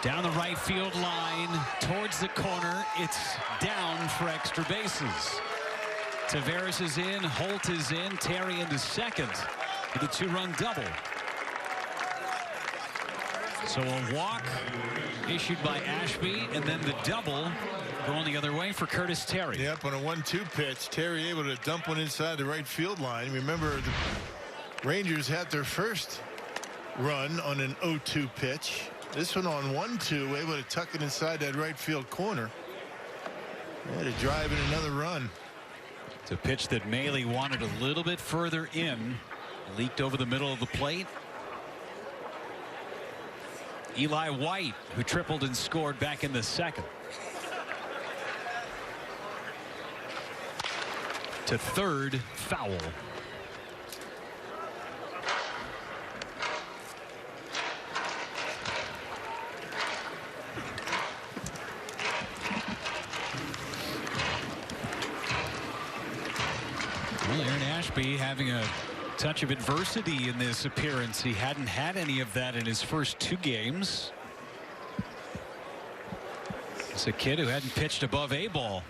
Down the right field line towards the corner. It's down for extra bases. Taveras is in. Holt is in. Terry into second with a two-run double. So a walk issued by Ashby, and then the double going the other way for Curtis Terry. Yep, on a 1-2 pitch, Terry able to dump one inside the right field line. Remember, the Rangers had their first run on an 0-2 pitch. This one on 1-2, able to tuck it inside that right field corner. And to drive in another run. It's a pitch that Maile wanted a little bit further in. Leaked over the middle of the plate. Eli White, who tripled and scored back in the second. To third, foul. Well, Aaron Ashby having a touch of adversity in this appearance. He hadn't had any of that in his first two games. It's a kid who hadn't pitched above A ball.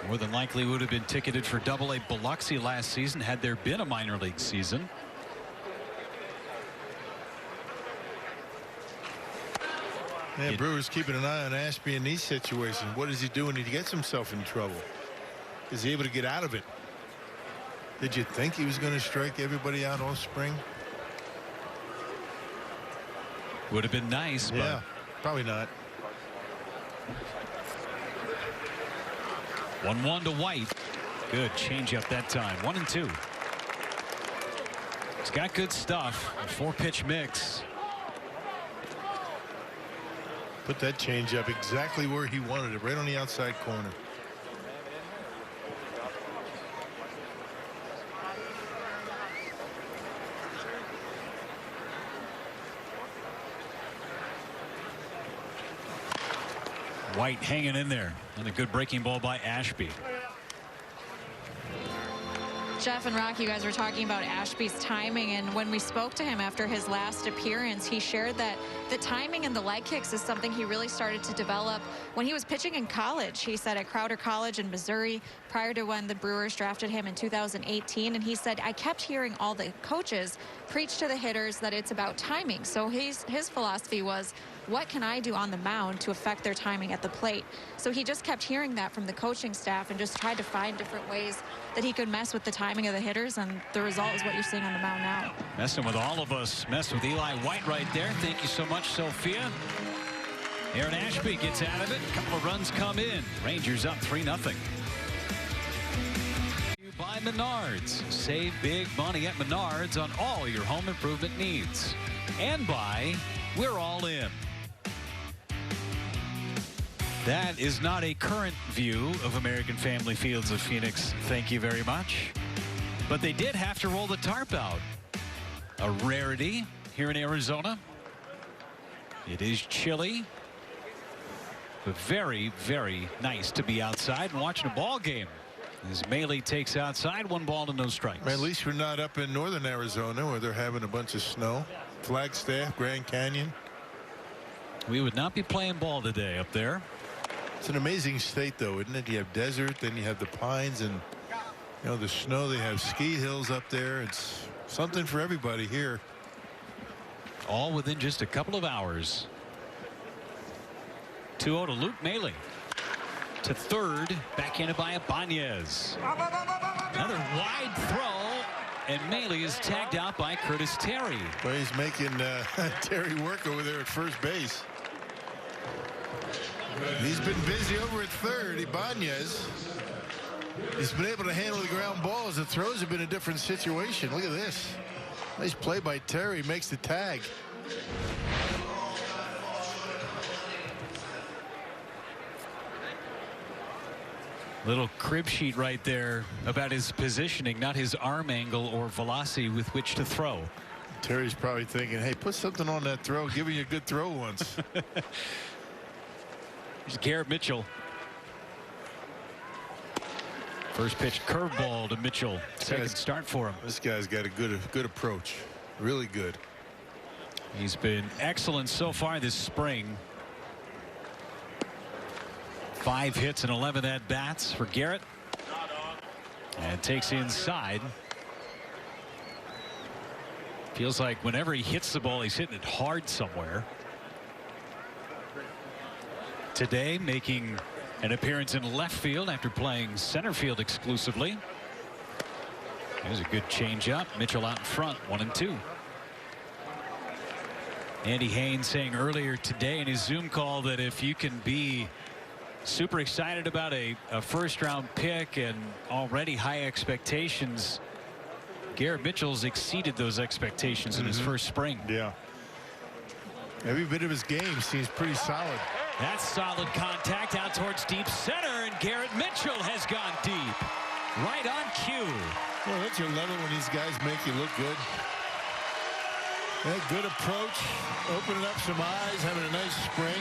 More than likely would have been ticketed for Double-A Biloxi last season had there been a minor league season. Yeah, Brewers keeping an eye on Ashby in these situations. What is he doing? He gets himself in trouble. Is he able to get out of it? Did you think he was going to strike everybody out all spring? Would have been nice, but yeah, probably not. 1-1 to White. Good changeup that time. 1-2. He's got good stuff. A 4-pitch mix. Put that changeup exactly where he wanted it, right on the outside corner. White hanging in there, and a good breaking ball by Ashby. Jeff and Rock, you guys were talking about Ashby's timing, and when we spoke to him after his last appearance, he shared that the timing and the leg kicks is something he really started to develop when he was pitching in college. He said at Crowder College in Missouri, prior to when the Brewers drafted him in 2018, and he said, I kept hearing all the coaches preach to the hitters that it's about timing. So his philosophy was, what can I do on the mound to affect their timing at the plate? So he just kept hearing that from the coaching staff and just tried to find different ways that he could mess with the timing of the hitters, and the result is what you're seeing on the mound now. Messing with all of us. Mess with Eli White right there. Thank you so much, Sophia. Aaron Ashby gets out of it. A couple of runs come in. Rangers up 3-0. By Menards. Save big money at Menards on all your home improvement needs. And by We're All In. That is not a current view of American Family Fields of Phoenix. Thank you very much. But they did have to roll the tarp out. A rarity here in Arizona. It is chilly, but very, very nice to be outside and watching a ball game. As Maley takes outside, 1 ball and no strikes. At least we're not up in northern Arizona where they're having a bunch of snow. Flagstaff, Grand Canyon. We would not be playing ball today up there. It's an amazing state, though, isn't it? You have desert, then you have the pines, and the snow. They have ski hills up there. It's something for everybody here. All within just a couple of hours. 2-0 to Luke Maley. To third, backhanded by Ibanez. Another wide throw, and Maley is tagged out by Curtis Terry. Well, he's making Terry work over there at first base. He's been busy over at third. Ibanez. He's been able to handle the ground balls. The throws have been a different situation. Look at this. Nice play by Terry. Makes the tag. Little crib sheet right there about his positioning, not his arm angle or velocity with which to throw. Terry's probably thinking, hey, put something on that throw. Give me a good throw once. Here's Garrett Mitchell. First pitch curveball to Mitchell. Second start for him. This guy's got a good approach. Really good. He's been excellent so far this spring. 5 hits and 11 at bats for Garrett. And takes inside. Feels like whenever he hits the ball, he's hitting it hard somewhere. Today making an appearance in left field after playing center field exclusively. There's a good changeup. Mitchell out in front, 1-2. Andy Haynes saying earlier today in his Zoom call that if you can be super excited about a first-round pick and already high expectations, Garrett Mitchell's exceeded those expectations in his first spring. Yeah. Every bit of his game seems pretty solid. That's solid contact out towards deep center, and Garrett Mitchell has gone deep. Right on cue. Well, that's your level when these guys make you look good. Yeah, good approach, opening up some eyes, having a nice spring.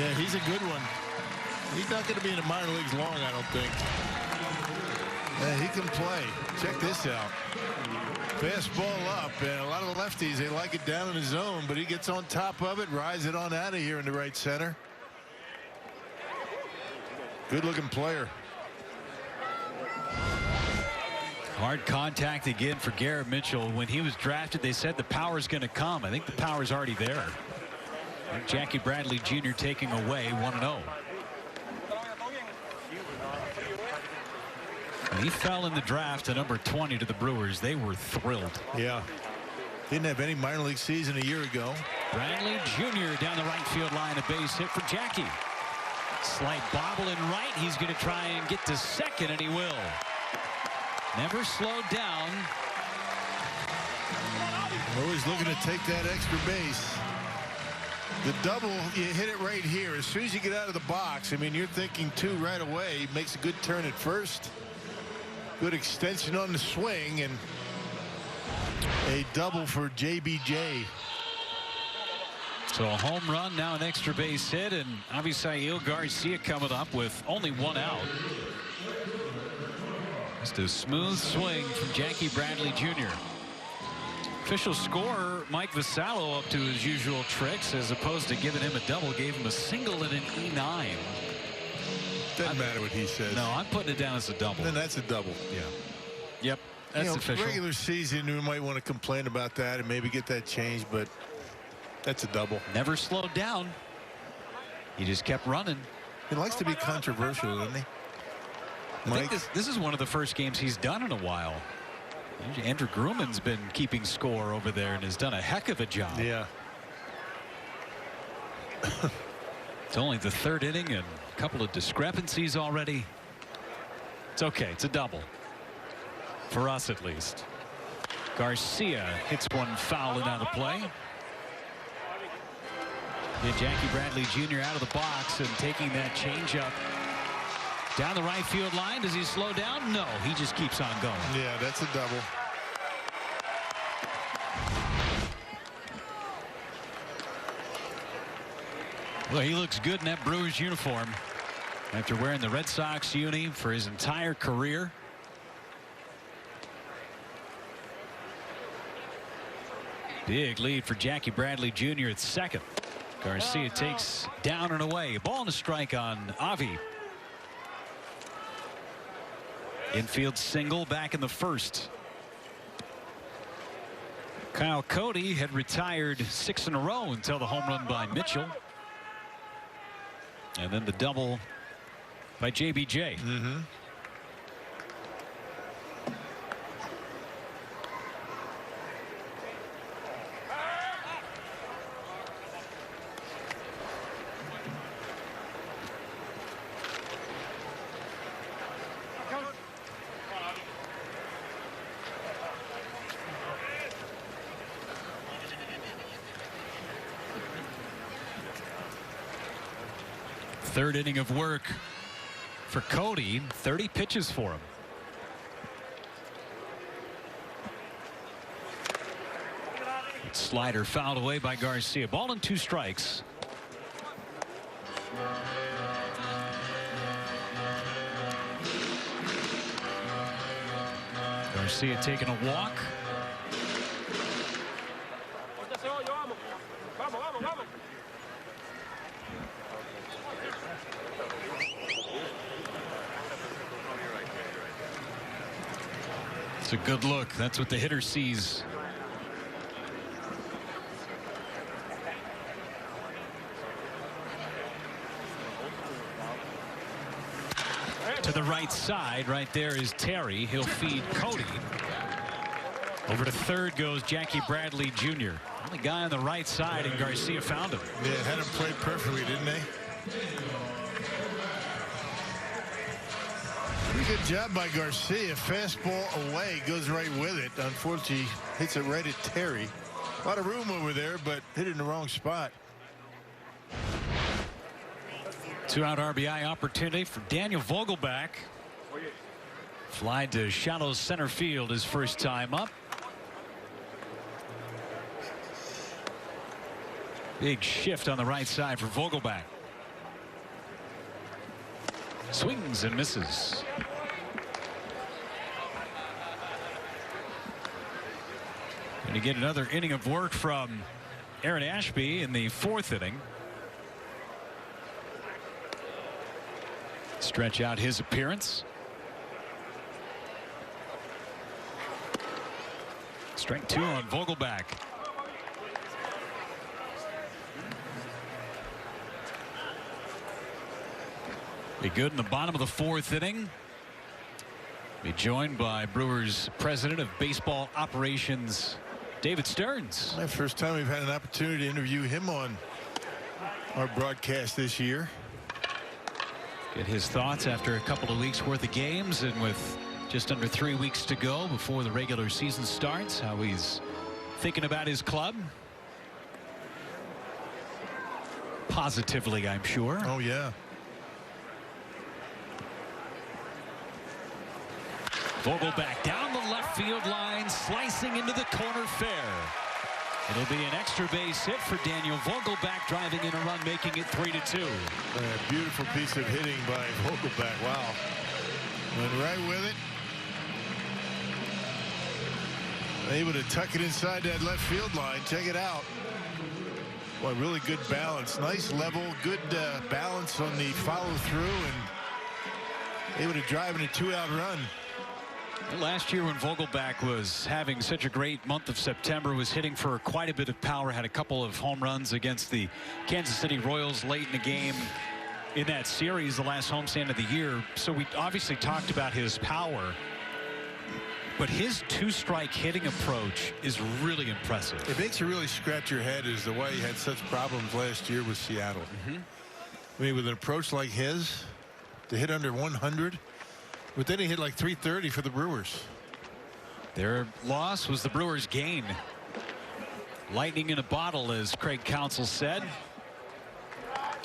Yeah, he's a good one. He's not going to be in the minor leagues long, I don't think. Yeah, he can play. Check this out. Fastball up, and a lot of the lefties, they like it down in the zone, but he gets on top of it, rides it on out of here in the right center. Good-looking player. Hard contact again for Garrett Mitchell. When he was drafted, they said the power's going to come. I think the power's already there. And Jackie Bradley Jr. taking away 1-0. He fell in the draft to number 20 to the Brewers. They were thrilled. Yeah. Didn't have any minor league season a year ago. Bradley Jr. down the right field line, a base hit for Jackie. Slight bobble in right. He's going to try and get to second, and he will. Never slowed down. Always looking to take that extra base. The double, you hit it right here. As soon as you get out of the box, I mean, you're thinking 2 right away. Makes a good turn at first. Good extension on the swing, and a double for JBJ. So a home run, now an extra base hit, and Avisail Garcia coming up with only one out. Just a smooth swing from Jackie Bradley Jr. Official scorer Mike Vasallo up to his usual tricks, as opposed to giving him a double, gave him a single and an E9. Doesn't matter what he says. No, I'm putting it down as a double. Then that's a double. Yeah. Yep. That's official. Regular season, we might want to complain about that and maybe get that changed, but that's a double. Never slowed down. He just kept running. He likes to be controversial, doesn't he? I think this is one of the first games he's done in a while. Andrew Grumman's been keeping score over there and has done a heck of a job. Yeah. It's only the third inning and a couple of discrepancies already. It's okay. It's a double. For us, at least. Garcia hits one foul and out of play. Get Jackie Bradley Jr. out of the box and taking that changeup down the right field line. Does he slow down? No, he just keeps on going. Yeah, that's a double. Well, he looks good in that Brewers uniform after wearing the Red Sox uni for his entire career. Big lead for Jackie Bradley Jr. at second. Garcia takes down and away. Ball and a strike on Avi. Infield single back in the first. Kyle Cody had retired 6 in a row until the home run by Mitchell. And then the double by JBJ. Third inning of work for Cody. 30 pitches for him. Slider fouled away by Garcia. Ball and 2 strikes. Garcia taking a walk. It's a good look. That's what the hitter sees. To the right side, right there is Terry. He'll feed Cody. Over to third goes Jackie Bradley Jr. Only guy on the right side, and Garcia found him. Yeah, had him play perfectly, didn't they? Pretty good job by Garcia. Fastball away, goes right with it. Unfortunately, hits it right at Terry. A lot of room over there, but hit it in the wrong spot. 2-out RBI opportunity for Daniel Vogelback. Fly to shallow center field his first time up. Big shift on the right side for Vogelback. Swings and misses. And you get another inning of work from Aaron Ashby in the 4th inning. Stretch out his appearance. Strike 2 on Vogelback. Be good in the bottom of the 4th inning. Be joined by Brewers President of Baseball Operations, David Stearns. The first time we've had an opportunity to interview him on our broadcast this year. Get his thoughts after a couple of weeks worth of games, and with just under 3 weeks to go before the regular season starts, how he's thinking about his club. Positively, I'm sure. Oh, yeah. Vogelback down the left field line, slicing into the corner fair. It'll be an extra base hit for Daniel Vogelbach, driving in a run, making it 3-2. A beautiful piece of hitting by Vogelbach. Wow. Went right with it. Able to tuck it inside that left field line. Check it out. Boy, really good balance. Nice level. Good balance on the follow through, and able to drive in a 2-out run. Last year when Vogelbach was having such a great month of September, was hitting for quite a bit of power, had a couple of home runs against the Kansas City Royals late in the game in that series, the last homestand of the year. So we obviously talked about his power, but his two-strike hitting approach is really impressive. It makes you really scratch your head as to why he had such problems last year with Seattle. I mean, with an approach like his, to hit under 100, but then he hit like 330 for the Brewers. Their loss was the Brewers' gain. Lightning in a bottle, as Craig Counsell said.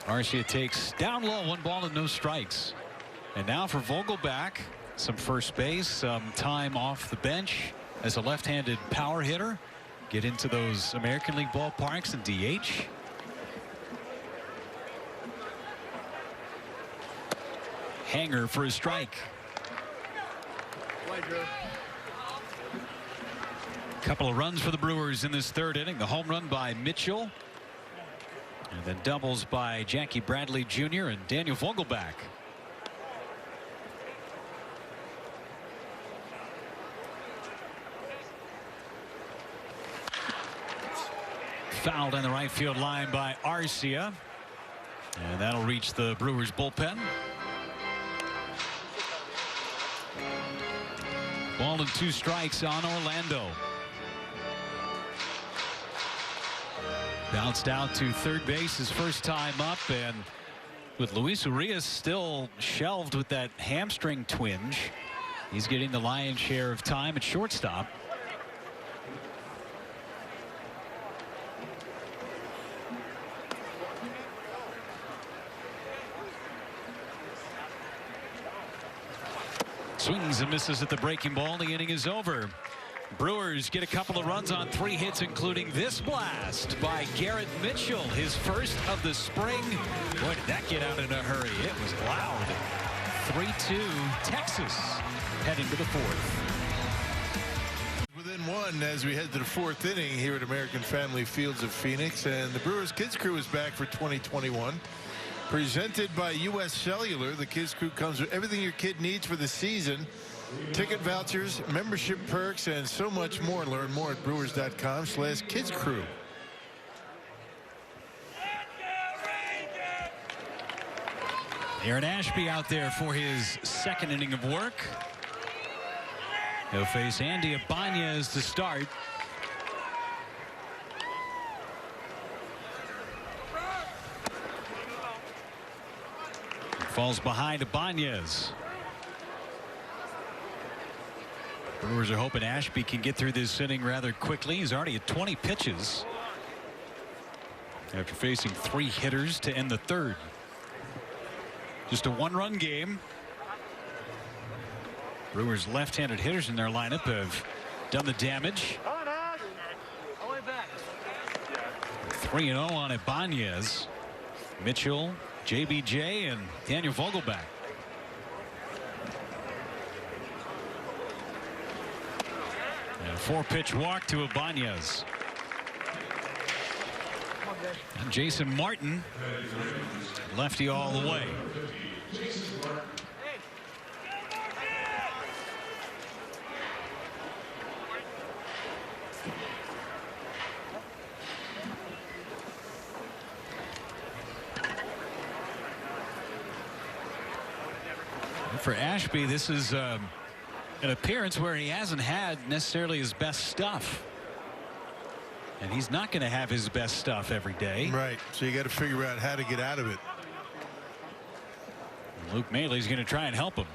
Arcia takes down low, 1 ball and no strikes. And now for Vogelbach, some first base, some time off the bench as a left-handed power hitter. Get into those American League ballparks and DH. Hanger for a strike. Couple of runs for the Brewers in this third inning. The home run by Mitchell, and then doubles by Jackie Bradley Jr. and Daniel Vogelbach. Fouled on the right field line by Arcia, and that'll reach the Brewers bullpen. Ball and 2 strikes on Orlando. Bounced out to third base his first time up, and with Luis Urias still shelved with that hamstring twinge, he's getting the lion's share of time at shortstop. Swings and misses at the breaking ball. The inning is over. Brewers get a couple of runs on 3 hits, including this blast by Garrett Mitchell, his first of the spring. Boy, did that get out in a hurry. It was loud. 3-2 Texas heading to the 4th. Within 1 as we head to the 4th inning here at American Family Fields of Phoenix, and the Brewers Kids Crew is back for 2021. Presented by U.S. Cellular. The Kids Crew comes with everything your kid needs for the season. Ticket vouchers, membership perks, and so much more. Learn more at brewers.com/kidscrew. Aaron Ashby out there for his second inning of work. He'll face Andy Ibanez to start. Falls behind Ibanez. Brewers are hoping Ashby can get through this inning rather quickly. He's already at 20 pitches after facing 3 hitters to end the 3rd. Just a 1-run game. Brewers left-handed hitters in their lineup have done the damage. 3-0 on Ibanez. Mitchell, JBJ, and Daniel Vogelbach. And a 4-pitch walk to Ibanez. And Jason Martin, lefty all the way. For Ashby, this is an appearance where he hasn't had necessarily his best stuff. And he's not going to have his best stuff every day. Right. So you got to figure out how to get out of it. Luke Mailey's going to try and help him.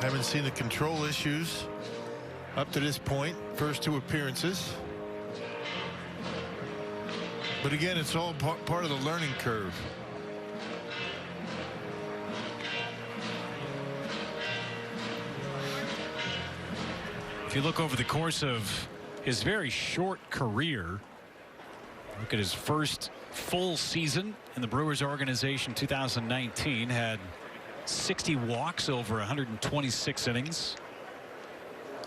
Haven't seen the control issues up to this point. First 2 appearances. But again, it's all part of the learning curve. If you look over the course of his very short career. Look at his first full season in the Brewers organization. 2019 had 60 walks over 126 innings.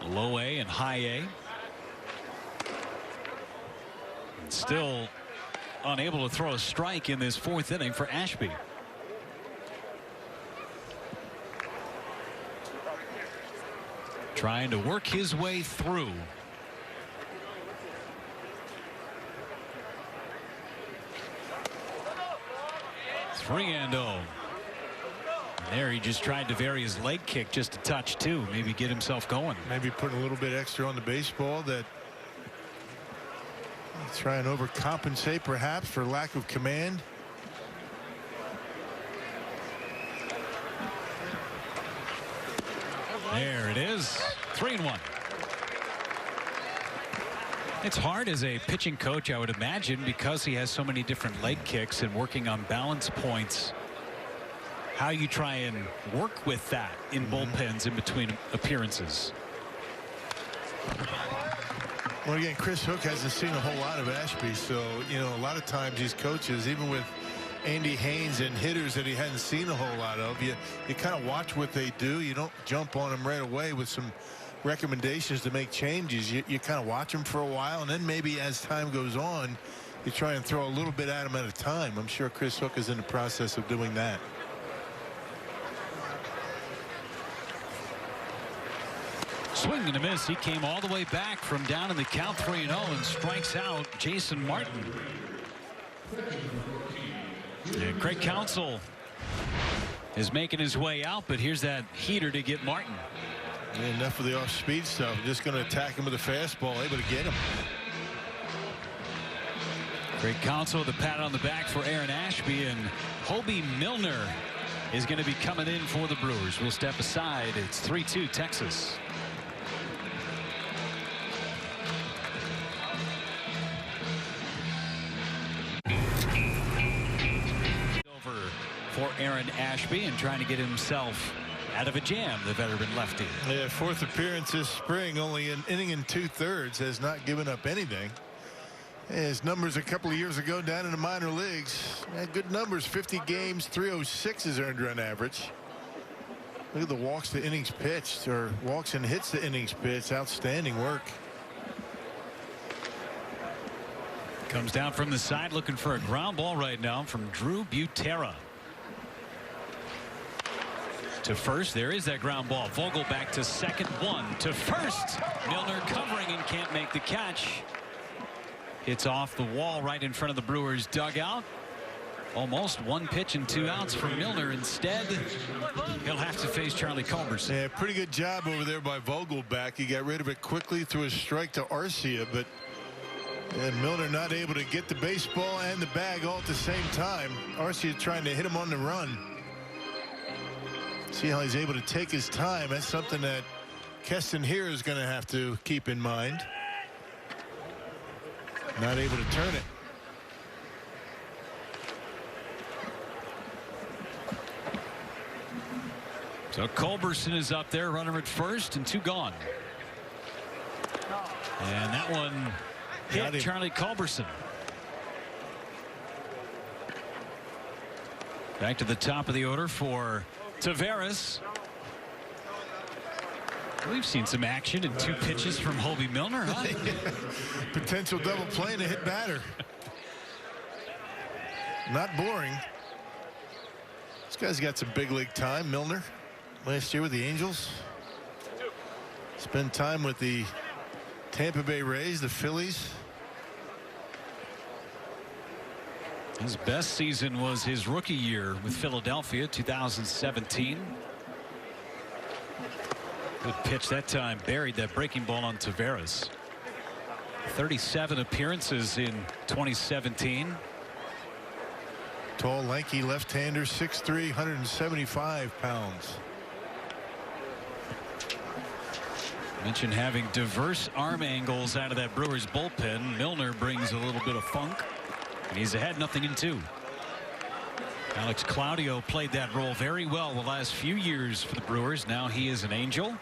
Low A and high A. And still unable to throw a strike in this fourth inning for Ashby. Trying to work his way through. Three and oh. There he just tried to vary his leg kick just a touch too. Maybe get himself going. Maybe putting a little bit extra on the baseball that try and overcompensate perhaps for lack of command. There it is. 3-1. It's hard as a pitching coach, I would imagine, because he has so many different leg kicks and working on balance points. How you try and work with that in bullpens in between appearances. Well, again, Chris Hook hasn't seen a whole lot of Ashby, so you know a lot of times these coaches, even with Andy Haynes and hitters that he hadn't seen a whole lot of, you kind of watch what they do. You don't jump on them right away with some recommendations to make changes. You kind of watch them for a while, and then maybe as time goes on, you try and throw a little bit at them at a time. I'm sure Chris Hook is in the process of doing that. Swing and a miss. He came all the way back from down in the count 3-0 and strikes out Jason Martin. And Craig Counsell is making his way out, but here's that heater to get Martin. Yeah, enough of the off-speed stuff. Just going to attack him with a fastball, able to get him. Craig Counsell, the pat on the back for Aaron Ashby, and Hobie Milner is going to be coming in for the Brewers. We'll step aside. It's 3-2 Texas. For Aaron Ashby and trying to get himself out of a jam, the veteran lefty. Yeah, fourth appearance this spring, only an inning and 2/3, has not given up anything. His numbers a couple of years ago down in the minor leagues had good numbers. 50 games, 306 his earned run average. Look at the walks to innings pitched, or walks and hits to innings pitched. Outstanding work. Comes down from the side looking for a ground ball right now from Drew Butera. To first, there is that ground ball. Vogel back to second, one to first. Milner covering and can't make the catch. Hits off the wall right in front of the Brewers dugout. Almost one pitch and 2 outs for Milner. Instead, he'll have to face Charlie Culberson. Yeah, pretty good job over there by Vogelback. He got rid of it quickly through a strike to Arcia, but Milner not able to get the baseball and the bag all at the same time. Arcia trying to hit him on the run. See how he's able to take his time. That's something that Keston here is going to have to keep in mind. Not able to turn it. So Culberson is up there, runner at first, and 2 gone. And that one hit Charlie Culberson. Back to the top of the order for Taveras. We've seen some action in 2 pitches from Hobie Milner, huh? Potential double play and a hit batter. Not boring. This guy's got some big league time. Milner last year with the Angels. Spent time with the Tampa Bay Rays, the Phillies. His best season was his rookie year with Philadelphia, 2017. Good pitch that time, buried that breaking ball on Taveras. 37 appearances in 2017. Tall, lanky left-hander, 6'3", 175 pounds. Mentioned having diverse arm angles out of that Brewers bullpen. Milner brings a little bit of funk. And he's ahead 0-2. Alex Claudio played that role very well the last few years for the Brewers. Now he is an Angel.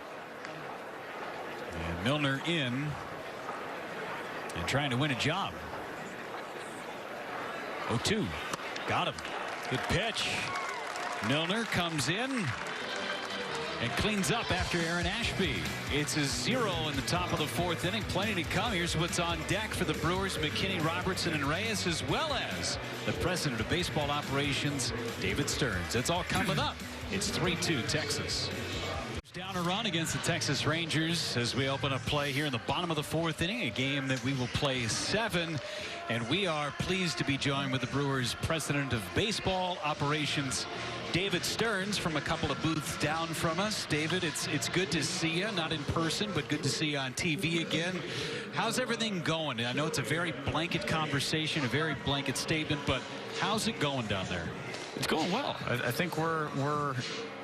And Milner in and trying to win a job. 0-2. Got him. Good pitch. Milner comes in and cleans up after Aaron Ashby. It's a 0 in the top of the 4th inning. Plenty to come. Here's what's on deck for the Brewers: McKinney, Robertson, and Reyes, as well as the president of baseball operations, David Stearns. It's all coming up. It's 3-2 Texas. Down a run against the Texas Rangers as we open up play here in the bottom of the 4th inning, a game that we will play 7. And we are pleased to be joined with the Brewers president of baseball operations, David Stearns, from a couple of booths down from us. David, it's good to see you, not in person, but good to see you on TV again. How's everything going? I know it's a very blanket conversation, a very blanket statement, but how's it going down there? It's going well. I think we're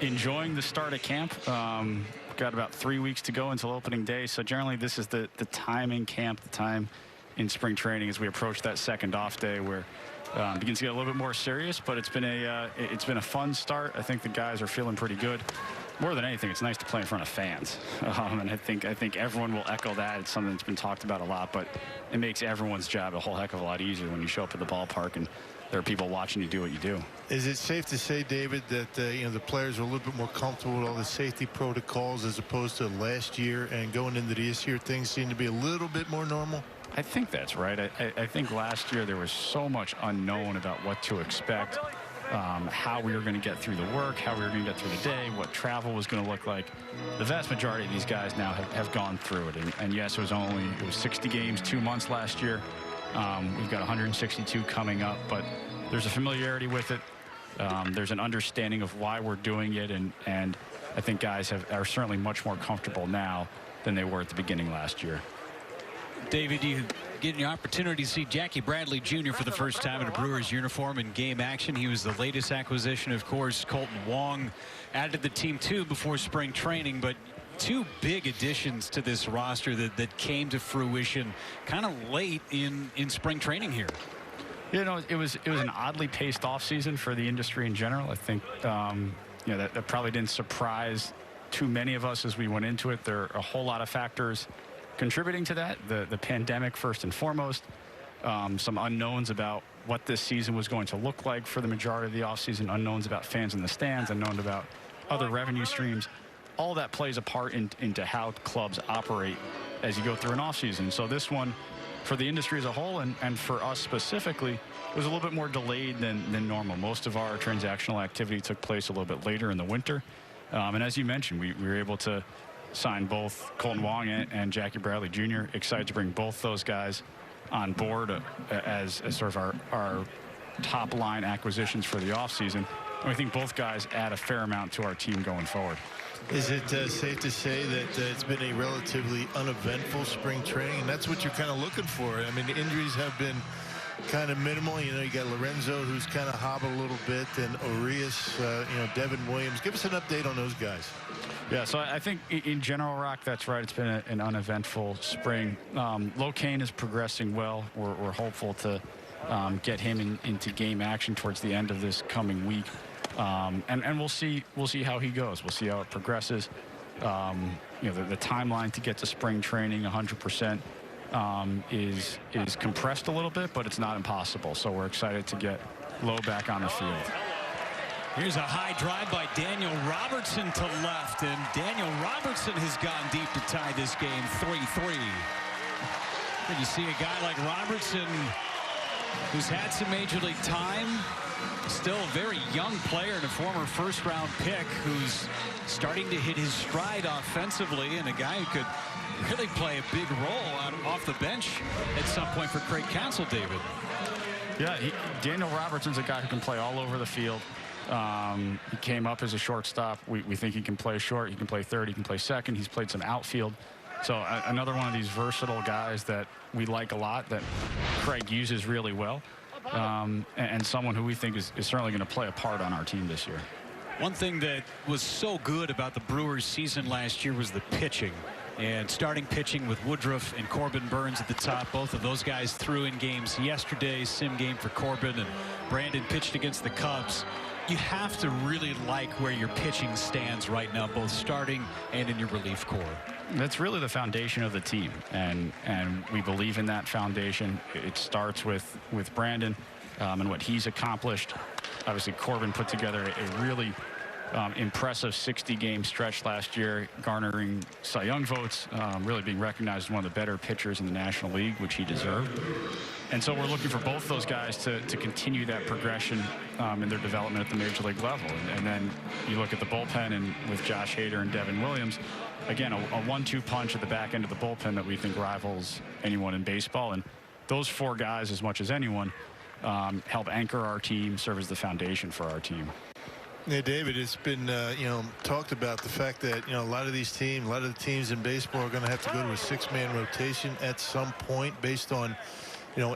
enjoying the start of camp. We've got about 3 weeks to go until opening day, so generally this is the time in camp, the time in spring training as we approach that second off day where it begins to get a little bit more serious. But it's been a fun start. I think the guys are feeling pretty good. More than anything, it's nice to play in front of fans, and I think everyone will echo that. It's something that's been talked about a lot, but it makes everyone's job a whole heck of a lot easier when you show up at the ballpark and there are people watching you do what you do. Is it safe to say, David, that the players are a little bit more comfortable with all the safety protocols as opposed to last year, and going into this year things seem to be a little bit more normal? I think that's right. I think last year there was so much unknown about what to expect, how we were going to get through the work, how we were going to get through the day, what travel was going to look like. The vast majority of these guys now have gone through it. And yes, it was 60 games, 2 months last year. We've got 162 coming up, but there's a familiarity with it. There's an understanding of why we're doing it, and I think guys are certainly much more comfortable now than they were at the beginning last year. David, you getting your opportunity to see Jackie Bradley Jr. for the first time in a Brewers uniform in game action. He was the latest acquisition, of course. Colton Wong added to the team too before spring training, but 2 big additions to this roster that came to fruition kind of late in spring training here. You know, it was an oddly paced offseason for the industry in general. I think that probably didn't surprise too many of us as we went into it. There are a whole lot of factors contributing to that. The pandemic first and foremost, some unknowns about what this season was going to look like for the majority of the offseason, unknowns about fans in the stands, unknowns about other revenue streams. All that plays a part into how clubs operate as you go through an offseason. So this one, for the industry as a whole and for us specifically, was a little bit more delayed than normal. Most of our transactional activity took place a little bit later in the winter. And as you mentioned, we were able to sign both Colton Wong and Jackie Bradley Jr. Excited to bring both those guys on board as sort of our top line acquisitions for the offseason. And I think both guys add a fair amount to our team going forward. Is it safe to say that it's been a relatively uneventful spring training, and that's what you're kind of looking for? I mean, the injuries have been kind of minimal. You know, you got Lorenzo, who's kind of hobbled a little bit, and Urias, Devin Williams. Give us an update on those guys. Yeah, so I think in general, Rock, that's right. It's been an uneventful spring. Locane is progressing well. We're hopeful to get him into game action towards the end of this coming week. And we'll see how he goes. We'll see how it progresses. The timeline to get to spring training 100% is compressed a little bit, but it's not impossible. So we're excited to get Lowe back on the field. Here's a high drive by Daniel Robertson to left, and Daniel Robertson has gone deep to tie this game 3-3. When you see a guy like Robertson, who's had some major league time, still a very young player and a former first-round pick who's starting to hit his stride offensively, and a guy who could really play a big role off the bench at some point for Craig Counsell, David. Yeah, Daniel Robertson's a guy who can play all over the field. He came up as a shortstop. We think he can play short. He can play third. He can play second. He's played some outfield. So another one of these versatile guys that we like a lot, that Craig uses really well. And someone who we think is certainly going to play a part on our team this year. One thing that was so good about the Brewers season last year was the pitching. And starting pitching with Woodruff and Corbin Burns at the top. Both of those guys threw in games yesterday. Sim game for Corbin, and Brandon pitched against the Cubs. You have to really like where your pitching stands right now, both starting and in your relief corps. That's really the foundation of the team, and we believe in that foundation. It starts with Brandon and what he's accomplished. Obviously, Corbin put together a really impressive 60-game stretch last year, garnering Cy Young votes, really being recognized as one of the better pitchers in the National League, which he deserved. And so we're looking for both those guys to continue that progression in their development at the major league level. And then you look at the bullpen, and with Josh Hader and Devin Williams, again, a 1-2 punch at the back end of the bullpen that we think rivals anyone in baseball. And those four guys, as much as anyone, help anchor our team, serve as the foundation for our team. Yeah, David, it's been talked about the fact that a lot of these teams, a lot of the teams in baseball are going to have to go to a 6-man rotation at some point based on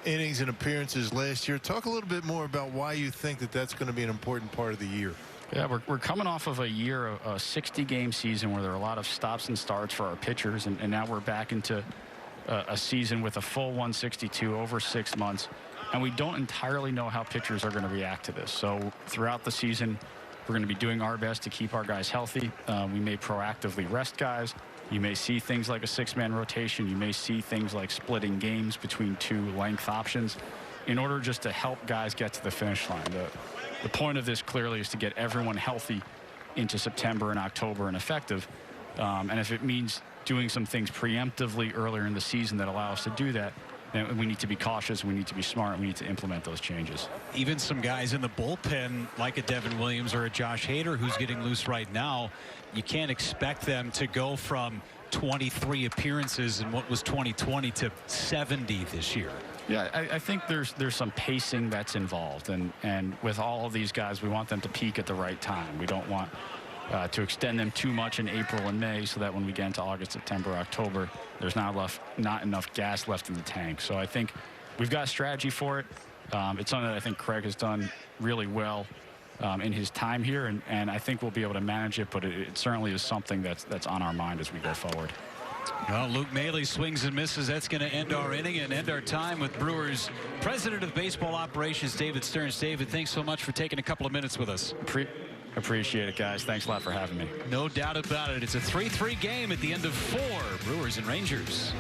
innings and appearances last year. Talk a little bit more about why you think that that's going to be an important part of the year. Yeah, we're coming off of a year, a 60-game season where there are a lot of stops and starts for our pitchers, and now we're back into a season with a full 162 over 6 months, and we don't entirely know how pitchers are going to react to this. So throughout the season, we're going to be doing our best to keep our guys healthy. We may proactively rest guys. You may see things like a 6-man rotation. You may see things like splitting games between 2 length options in order just to help guys get to the finish line. The point of this clearly is to get everyone healthy into September and October and effective. And if it means doing some things preemptively earlier in the season that allow us to do that, then we need to be cautious, we need to be smart, we need to implement those changes. Even some guys in the bullpen like a Devin Williams or a Josh Hader who's getting loose right now, you can't expect them to go from 23 appearances in what was 2020 to 70 this year. Yeah, I think there's some pacing that's involved, and with all of these guys, we want them to peak at the right time. We don't want to extend them too much in April and May so that when we get into August, September, October, there's not enough gas left in the tank. So I think we've got a strategy for it. It's something that I think Craig has done really well in his time here, and I think we'll be able to manage it, but it certainly is something that's on our mind as we go forward. Well, Luke Maile swings and misses. That's going to end our inning and end our time with Brewers President of Baseball Operations, David Stearns. David, thanks so much for taking a couple of minutes with us. Appreciate it, guys. Thanks a lot for having me. No doubt about it. It's a 3-3 game at the end of 4. Brewers and Rangers.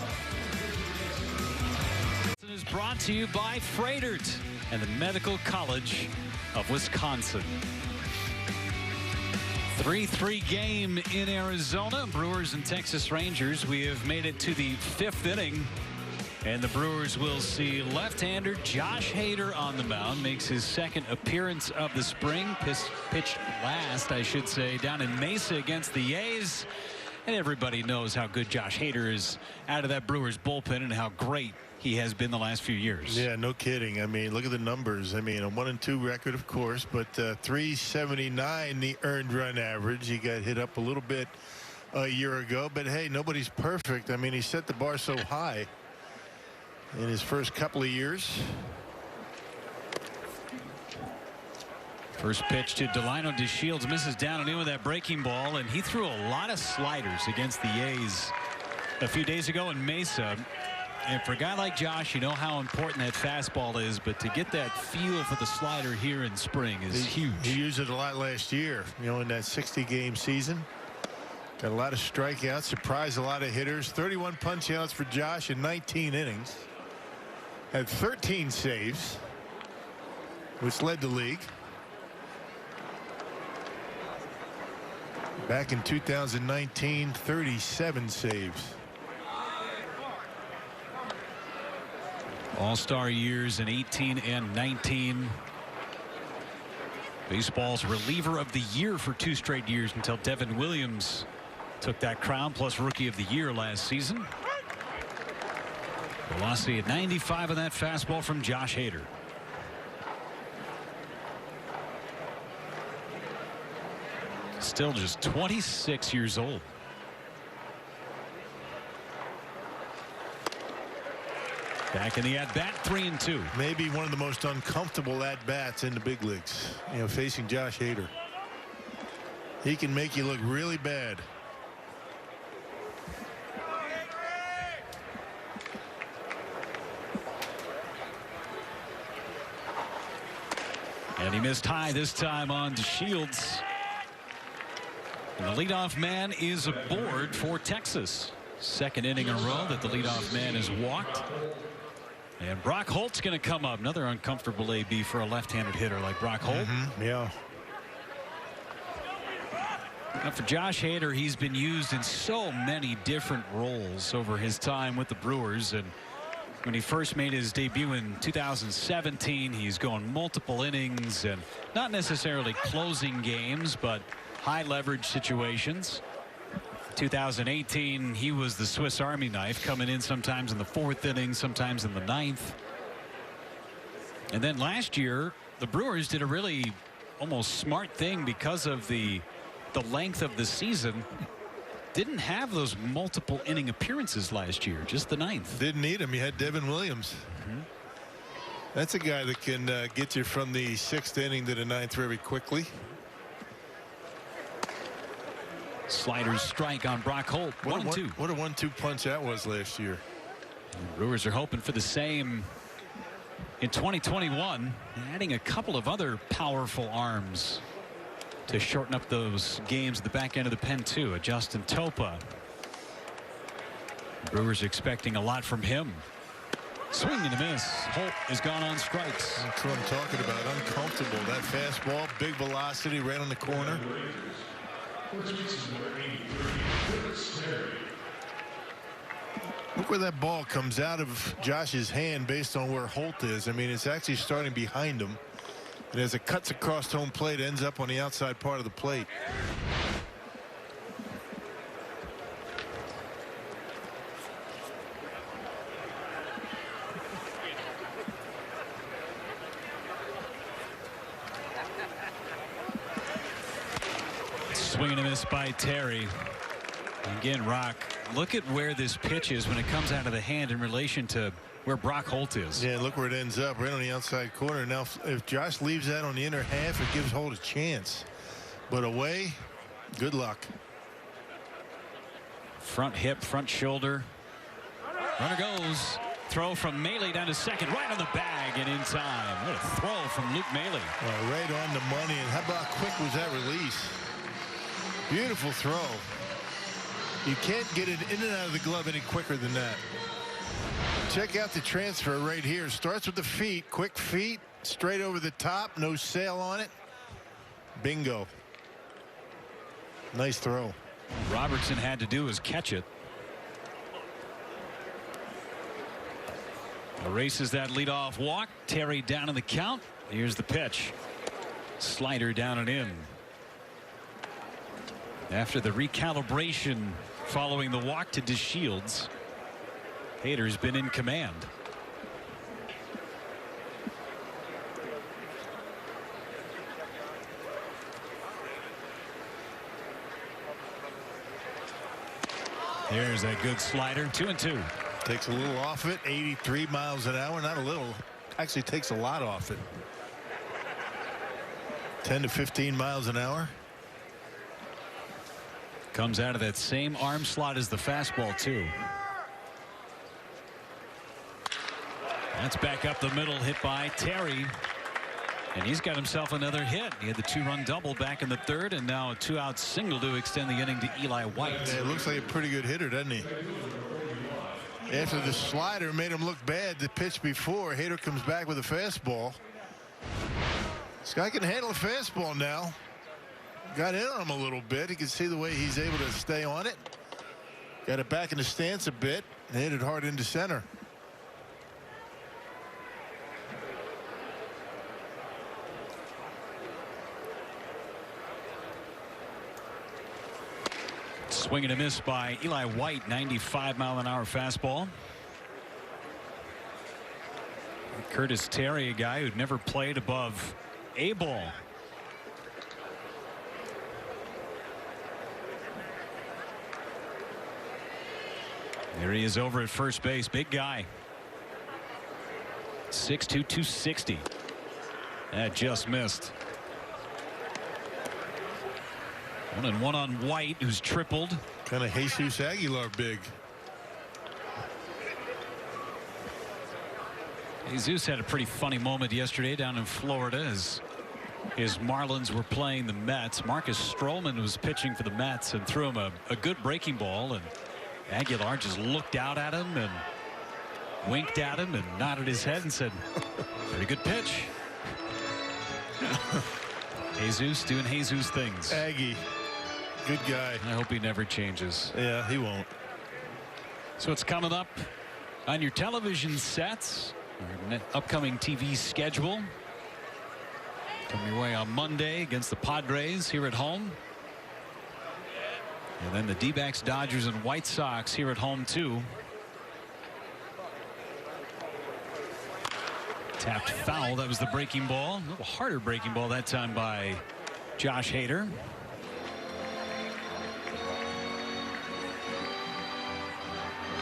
This is brought to you by Freightert and the Medical College of Wisconsin. 3-3 game in Arizona. Brewers and Texas Rangers. We have made it to the 5th inning. And the Brewers will see left-hander Josh Hader on the mound. Makes his 2nd appearance of the spring. Pitched last, I should say, down in Mesa against the A's. And everybody knows how good Josh Hader is out of that Brewers bullpen and how great he has been the last few years. Yeah, no kidding. I mean, look at the numbers. I mean, a 1-2 record, of course, but 379 the earned run average. He got hit up a little bit a year ago, but hey, nobody's perfect. I mean, he set the bar so high in his first couple of years. First pitch to Delino DeShields, misses down and in with that breaking ball, and he threw a lot of sliders against the A's a few days ago in Mesa. And for a guy like Josh, you know how important that fastball is, but to get that feel for the slider here in spring is huge. He used it a lot last year, in that 60-game season. Got a lot of strikeouts, surprised a lot of hitters. 31 punch-outs for Josh in 19 innings. Had 13 saves, which led the league. Back in 2019, 37 saves. All-star years in 18 and 19. Baseball's reliever of the year for 2 straight years until Devin Williams took that crown, plus rookie of the year last season. Velocity at 95 on that fastball from Josh Hader. Still just 26 years old. Back in the at-bat, 3-2. Maybe one of the most uncomfortable at-bats in the big leagues, facing Josh Hader. He can make you look really bad. And And he missed high this time on Shields. And the leadoff man is aboard for Texas. Second inning in a row that the leadoff man has walked. And Brock Holt's going to come up. Another uncomfortable AB for a left-handed hitter like Brock Holt. Yeah. Now for Josh Hader, he's been used in so many different roles over his time with the Brewers. And when he first made his debut in 2017, he's going multiple innings and not necessarily closing games, but high leverage situations. 2018, he was the Swiss Army knife, coming in sometimes in the 4th inning, sometimes in the 9th. And then last year, the Brewers did a really almost smart thing because of the length of the season. Didn't have those multiple inning appearances last year, just the 9th. Didn't need him. You had Devin Williams. That's a guy that can get you from the 6th inning to the 9th very quickly. Sliders strike on Brock Holt. 1-2. What a 1-2 punch that was last year. The Brewers are hoping for the same in 2021, adding a couple of other powerful arms to shorten up those games at the back end of the pen too. Justin Topa. The Brewers expecting a lot from him. Swing and a miss. Holt has gone on strikes. That's what I'm talking about. Uncomfortable. That fastball, big velocity right on the corner. Look where that ball comes out of Josh's hand based on where Holt is. I mean, it's actually starting behind him. And as it cuts across home plate, ends up on the outside part of the plate. Swing and a miss by Terry. Again, Rock, look at where this pitch is when it comes out of the hand in relation to where Brock Holt is. Yeah, look where it ends up, right on the outside corner. Now, if Josh leaves that on the inner half, it gives Holt a chance. But away, good luck. Front hip, front shoulder. Runner goes. Throw from Maile down to second, right on the bag and in time. What a throw from Luke Maile. Right on the money. And how about quick was that release? Beautiful throw. You can't get it in and out of the glove any quicker than that. Check out the transfer right here. Starts with the feet. Quick feet. Straight over the top. No sail on it. Bingo. Nice throw. Robertson had to do is catch it. Erases that leadoff walk. Terry down in the count. Here's the pitch. Slider down and in. After the recalibration following the walk to DeShields, Hader's been in command. There's that good slider. 2-2. Takes a little off it. 83 miles an hour. Not a little. Actually takes a lot off it. 10 to 15 miles an hour. Comes out of that same arm slot as the fastball too. That's back up the middle, hit by Terry. And he's got himself another hit. He had the 2-run double back in the 3rd, and now a 2-out single to extend the inning to Eli White. Yeah, it looks like a pretty good hitter, doesn't he? After the slider made him look bad the pitch before, Hader comes back with a fastball. This guy can handle a fastball now. Got in on him a little bit. You can see the way he's able to stay on it. Got it back in the stance a bit and hit it hard into center. Swing and a miss by Eli White. 95-mile-an-hour fastball. Curtis Terry, a guy who'd never played above A ball. There he is over at first base. Big guy. 6'2", 260. That just missed. 1-1 on White, who's tripled. Kind of Jesus Aguilar big. Jesus had a pretty funny moment yesterday down in Florida as His Marlins were playing the Mets. Marcus Stroman was pitching for the Mets and threw him a good breaking ball, and Aguilar just looked out at him and winked at him and nodded his head and said, "Pretty good pitch." Jesus doing Jesus things. Aggie, good guy. I hope he never changes. Yeah, he won't. So it's coming up on your television sets, your upcoming TV schedule. Coming your way on Monday against the Padres here at home. And then the D-backs, Dodgers, and White Sox here at home too. Tapped foul. That was the breaking ball. A little harder breaking ball that time by Josh Hader.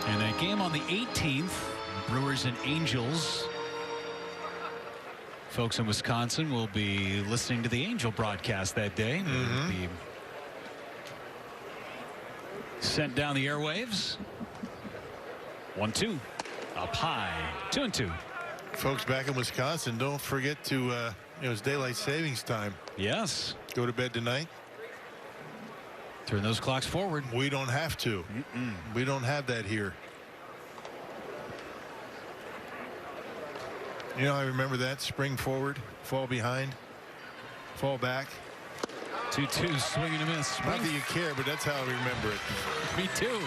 And that game on the 18th, Brewers and Angels. Folks in Wisconsin will be listening to the Angel broadcast that day. They'll be sent down the airwaves. 1-2 up high, 2-2. Folks back in Wisconsin, don't forget to it's daylight savings time. Yes. Go to bed tonight. Turn those clocks forward. We don't have to. We don't have that here. You know, I remember that. Spring forward, fall behind, fall back. 2-2, swing and a miss. Not that you care, but that's how I remember it. Me too.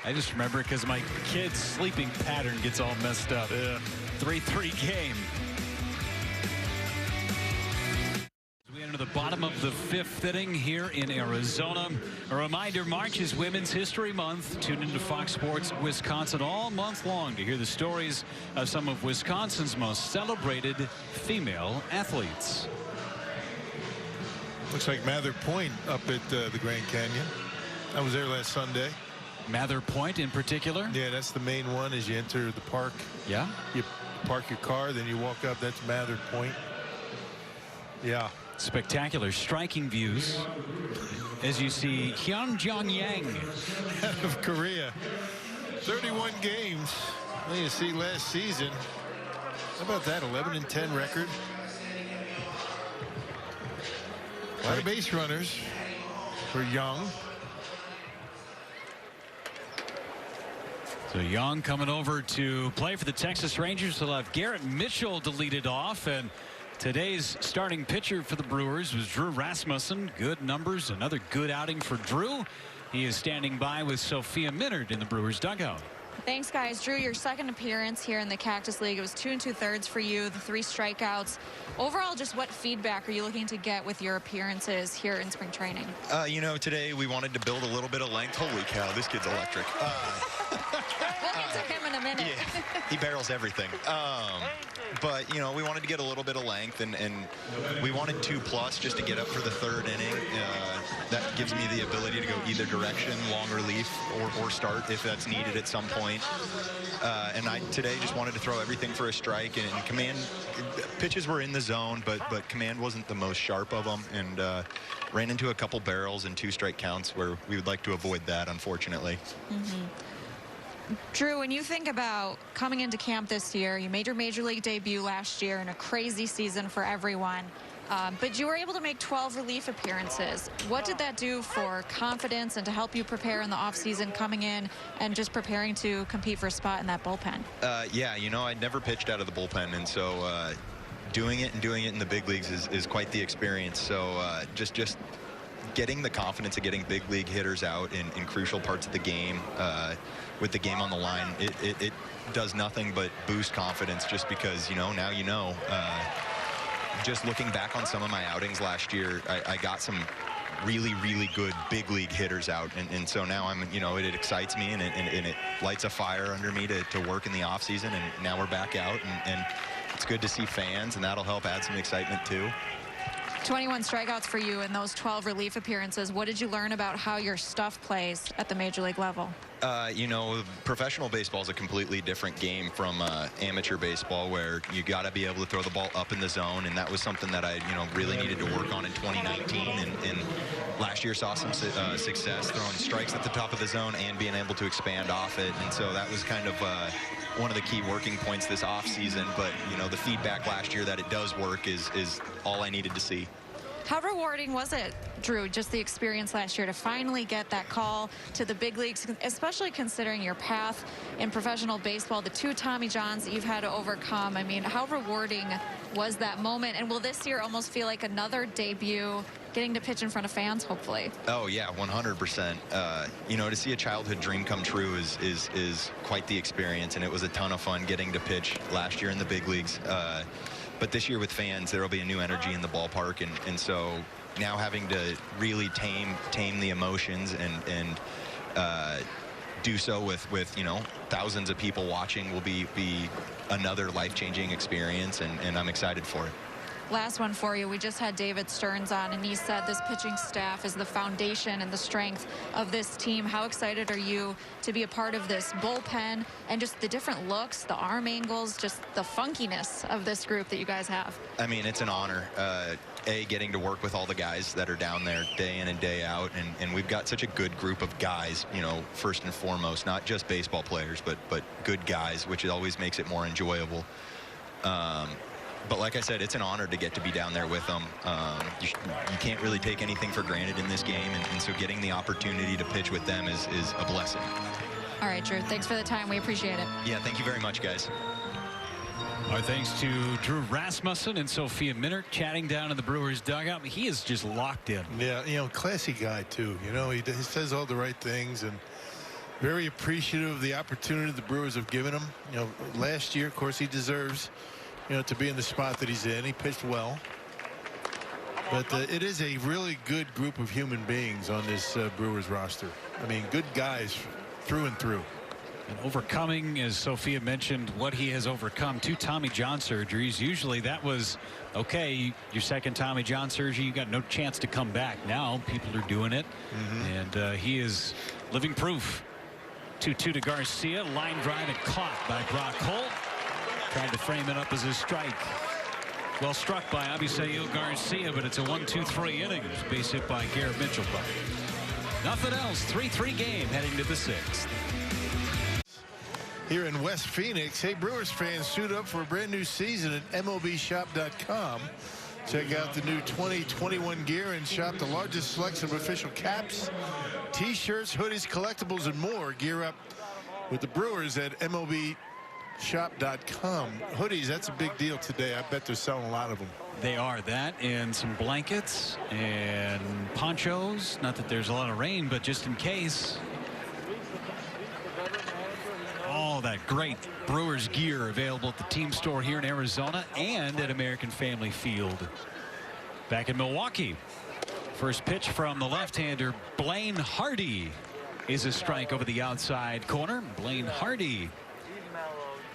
I just remember it because my kid's sleeping pattern gets all messed up. Yeah. 3-3 game. We enter the bottom of the 5th inning here in Arizona. A reminder, March is Women's History Month. Tune into Fox Sports Wisconsin all month long to hear the stories of some of Wisconsin's most celebrated female athletes. Looks like Mather Point up at the Grand Canyon. I was there last Sunday. Mather Point in particular? Yeah, that's the main one as you enter the park. Yeah? You park your car, then you walk up. That's Mather Point. Yeah. Spectacular, striking views as you see Hyun Jong-yang out of Korea. 31 games. Well, you see last season. How about that? 11-10 record. A lot of base runners for Young. So Young coming over to play for the Texas Rangers. They'll have Garrett Mitchell to lead it off, and today's starting pitcher for the Brewers was Drew Rasmussen. Good numbers, another good outing for Drew. He is standing by with Sophia Minard in the Brewers dugout. Thanks, guys. Drew, your second appearance here in the Cactus League. It was 2 2/3 for you, the 3 strikeouts. Overall, just what feedback are you looking to get with your appearances here in spring training? You know, today we wanted to build a little bit of length. Holy cow, this kid's electric. We'll get to him in a minute. Yeah, he barrels everything. But, you know, we wanted to get a little bit of length, and we wanted 2+ just to get up for the 3rd inning. That gives me the ability to go either direction, long relief, or start if that's needed at some point. And I today just wanted to throw everything for a strike, and command pitches were in the zone, but command wasn't the most sharp of them, and ran into a couple barrels and 2 strike counts where we would like to avoid that, unfortunately. Drew, when you think about coming into camp this year, you made your major league debut last year in a crazy season for everyone, but you were able to make 12 relief appearances. What did that do for confidence and to help you prepare in the offseason coming in and just preparing to compete for a spot in that bullpen? Yeah, you know, I'd never pitched out of the bullpen, and so doing it in the big leagues is quite the experience. So just getting the confidence of getting big league hitters out in crucial parts of the game with the game on the line, it does nothing but boost confidence, just because, you know, now you know. Just looking back on some of my outings last year, I got some really good big league hitters out, and so now I'm, you know, it excites me, and it lights a fire under me to work in the off season, and now we're back out, and it's good to see fans, and that'll help add some excitement too. 21 strikeouts for you in those 12 relief appearances. What did you learn about how your stuff plays at the major league level? You know, professional baseball is a completely different game from amateur baseball, where you got to be able to throw the ball up in the zone, and that was something that I, you know, really needed to work on in 2019, and last year saw some success throwing strikes at the top of the zone and being able to expand off it, and so that was kind of one of the key working points this offseason. But, you know, the feedback last year that it does work is all I needed to see. How rewarding was it, Drew, just the experience last year to finally get that call to the big leagues, especially considering your path in professional baseball, the 2 Tommy Johns that you've had to overcome? I mean, how rewarding was that moment? And will this year almost feel like another debut, getting to pitch in front of fans, hopefully? Oh, yeah, 100%. You know, to see a childhood dream come true is quite the experience, and it was a ton of fun getting to pitch last year in the big leagues. But this year with fans, there will be a new energy in the ballpark, and so now having to really tame the emotions and do so with you know, thousands of people watching will be another life-changing experience, and I'm excited for it. Last one for you. We just had David Stearns on, and he said this pitching staff is the foundation and the strength of this team. How excited are you to be a part of this bullpen and just the different looks, the arm angles, just the funkiness of this group that you guys have? I mean, it's an honor. Getting to work with all the guys that are down there day in and day out, and we've got such a good group of guys, you know, first and foremost, not just baseball players, but good guys, which always makes it more enjoyable. But like I said, it's an honor to get to be down there with them. You can't really take anything for granted in this game, and so getting the opportunity to pitch with them is a blessing. All right, Drew, thanks for the time. We appreciate it. Yeah, thank you very much, guys. Our thanks to Drew Rasmussen and Sophia Minert chatting down in the Brewers dugout. He is just locked in. Yeah, you know, classy guy, too. You know, he says all the right things, and very appreciative of the opportunity the Brewers have given him. You know, last year, of course, he deserves, you know, to be in the spot that he's in. He pitched well. But it is a really good group of human beings on this Brewers roster. I mean, good guys through and through. And overcoming, as Sophia mentioned, what he has overcome, 2 Tommy John surgeries. Usually that was, okay, your second Tommy John surgery, you got no chance to come back. Now people are doing it. And he is living proof. 2-2 to Garcia. Line drive and caught by Brock Holt. Tried to frame it up as a strike. Well struck by Abisail Garcia, but it's a 1-2-3 inning. Base hit by Garrett Mitchell. Nothing else. 3-3 game heading to the 6th. Here in West Phoenix, hey, Brewers fans, suit up for a brand new season at MLBshop.com. Check out the new 2021 gear and shop the largest selection of official caps, T-shirts, hoodies, collectibles, and more. Gear up with the Brewers at MLBshop.com. Hoodies, that's a big deal today. I bet they're selling a lot of them. They are. That and some blankets and ponchos. Not that there's a lot of rain, but just in case. All that great Brewers gear available at the team store here in Arizona and at American Family Field back in Milwaukee. First pitch from the left-hander Blaine Hardy is a strike over the outside corner. Blaine Hardy,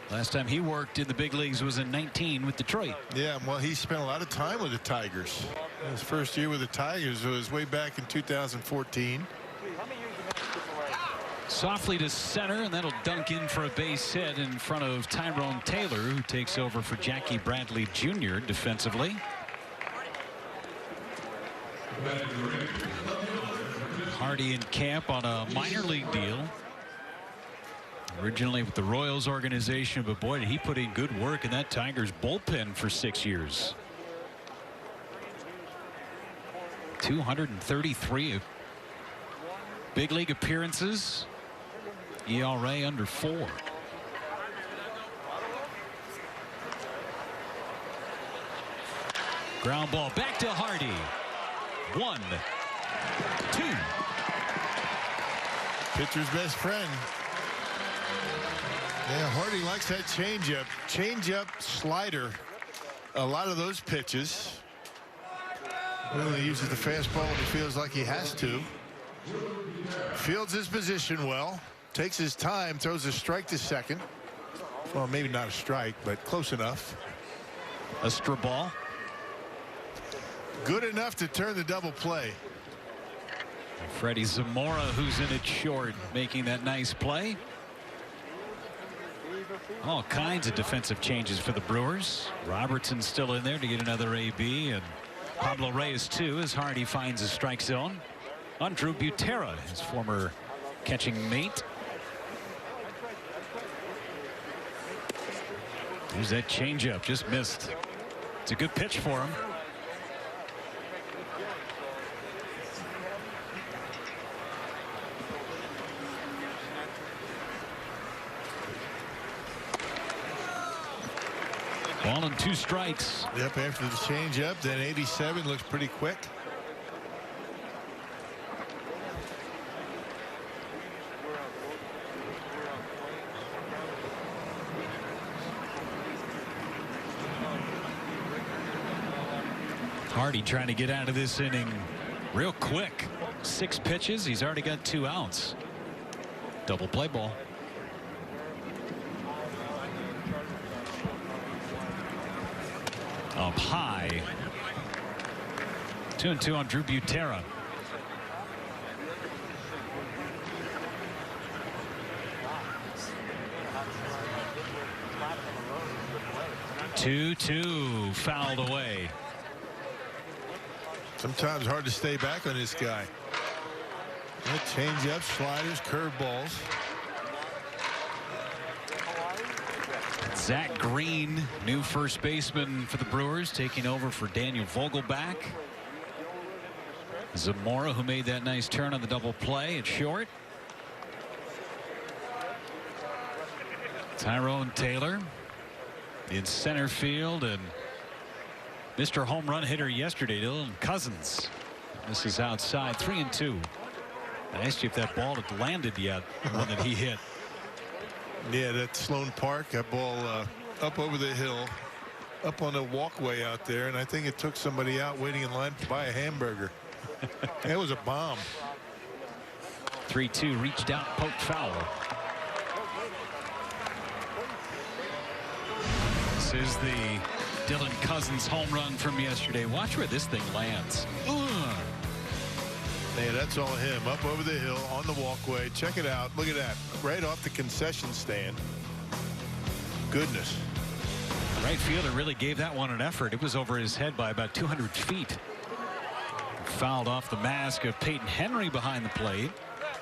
last time he worked in the big leagues was in 19 with Detroit. Yeah, well, he spent a lot of time with the Tigers. His first year with the Tigers was way back in 2014. Softly to center, and that'll dunk in for a base hit in front of Tyrone Taylor, who takes over for Jackie Bradley Jr. defensively. Hardy in camp on a minor league deal. Originally with the Royals organization, but boy, did he put in good work in that Tigers bullpen for 6 years. 233 big league appearances. ERA under 4. Ground ball back to Hardy. 1, 2. Pitcher's best friend. Yeah, Hardy likes that changeup. Changeup, slider. A lot of those pitches. Well, he uses the fastball when he feels like he has to. Fields his position well. Takes his time, throws a strike to second. Well, maybe not a strike, but close enough. A strip ball. Good enough to turn the double play. Freddie Zamora, who's in it short, making that nice play. All kinds of defensive changes for the Brewers. Robertson still in there to get another AB, and Pablo Reyes too, as Hardy finds a strike zone on Drew Butera, his former catching mate. There's that changeup, just missed. It's a good pitch for him. Ball and 2 strikes. Yep, after the changeup, then 87 looks pretty quick. Hardy trying to get out of this inning real quick. 6 pitches. He's already got 2 outs. Double play ball. Up high. 2-2 on Drew Butera. Two fouled away. Sometimes hard to stay back on this guy. Change up, sliders, curveballs. Zach Green, new first baseman for the Brewers, taking over for Daniel Vogelback. Zamora, who made that nice turn on the double play at short. Tyrone Taylor in center field, and Mr. Home Run hitter yesterday, Dylan Cousins. This is outside, 3-2. I asked you if that ball had landed yet, the one that he hit. Yeah, that Sloan Park, that ball up over the hill, up on the walkway out there, and I think it took somebody out waiting in line to buy a hamburger. That was a bomb. 3-2, reached out, poked foul. This is the Dylan Cousins home run from yesterday. Watch where this thing lands. Yeah, that's all him. Up over the hill on the walkway. Check it out. Look at that. Right off the concession stand. Goodness. Right fielder really gave that one an effort. It was over his head by about 200 feet. Fouled off the mask of Peyton Henry behind the plate.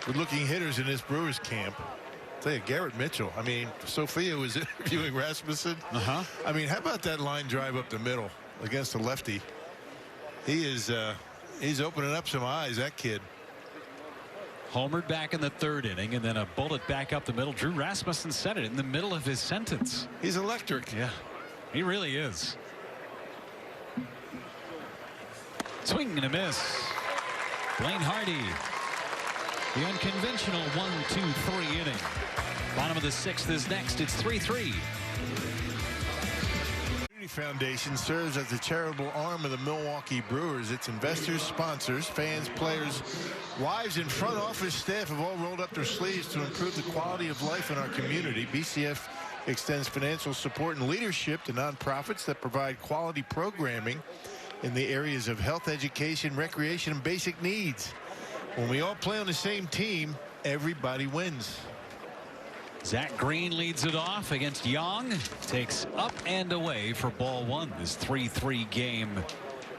Good-looking hitters in this Brewers camp. I'll tell you, Garrett Mitchell. I mean, Sophia was interviewing Rasmussen. I mean, how about that line drive up the middle against the lefty? He is he's opening up some eyes, that kid. Homered back in the 3rd inning, and then a bullet back up the middle. Drew Rasmussen said it in the middle of his sentence. He's electric. Yeah, he really is. Swing and a miss. Blaine Hardy. The unconventional 1-2-3 inning. Bottom of the 6th is next. It's 3-3. Foundation serves as the charitable arm of the Milwaukee Brewers. Its investors, sponsors, fans, players, wives, and front office staff have all rolled up their sleeves to improve the quality of life in our community. BCF extends financial support and leadership to nonprofits that provide quality programming in the areas of health, education, recreation, and basic needs. When we all play on the same team, everybody wins. Zach Green leads it off against Young. Takes up and away for ball 1. This 3-3 game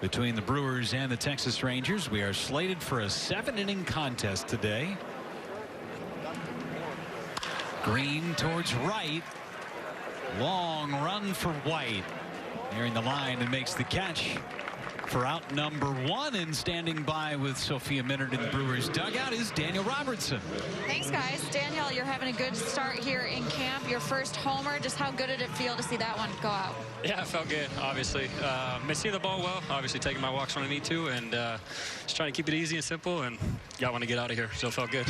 between the Brewers and the Texas Rangers. We are slated for a 7-inning contest today. Green towards right. Long run for White. Nearing the line and makes the catch for out number 1, and standing by with Sophia Minard in the Brewers dugout is Daniel Robertson. Thanks, guys. Danielle, you're having a good start here in camp. Your first homer. Just how good did it feel to see that one go out? Yeah, it felt good, obviously. Been seeing the ball well, obviously taking my walks when I need to, and just trying to keep it easy and simple, and got one to get out of here, so it felt good.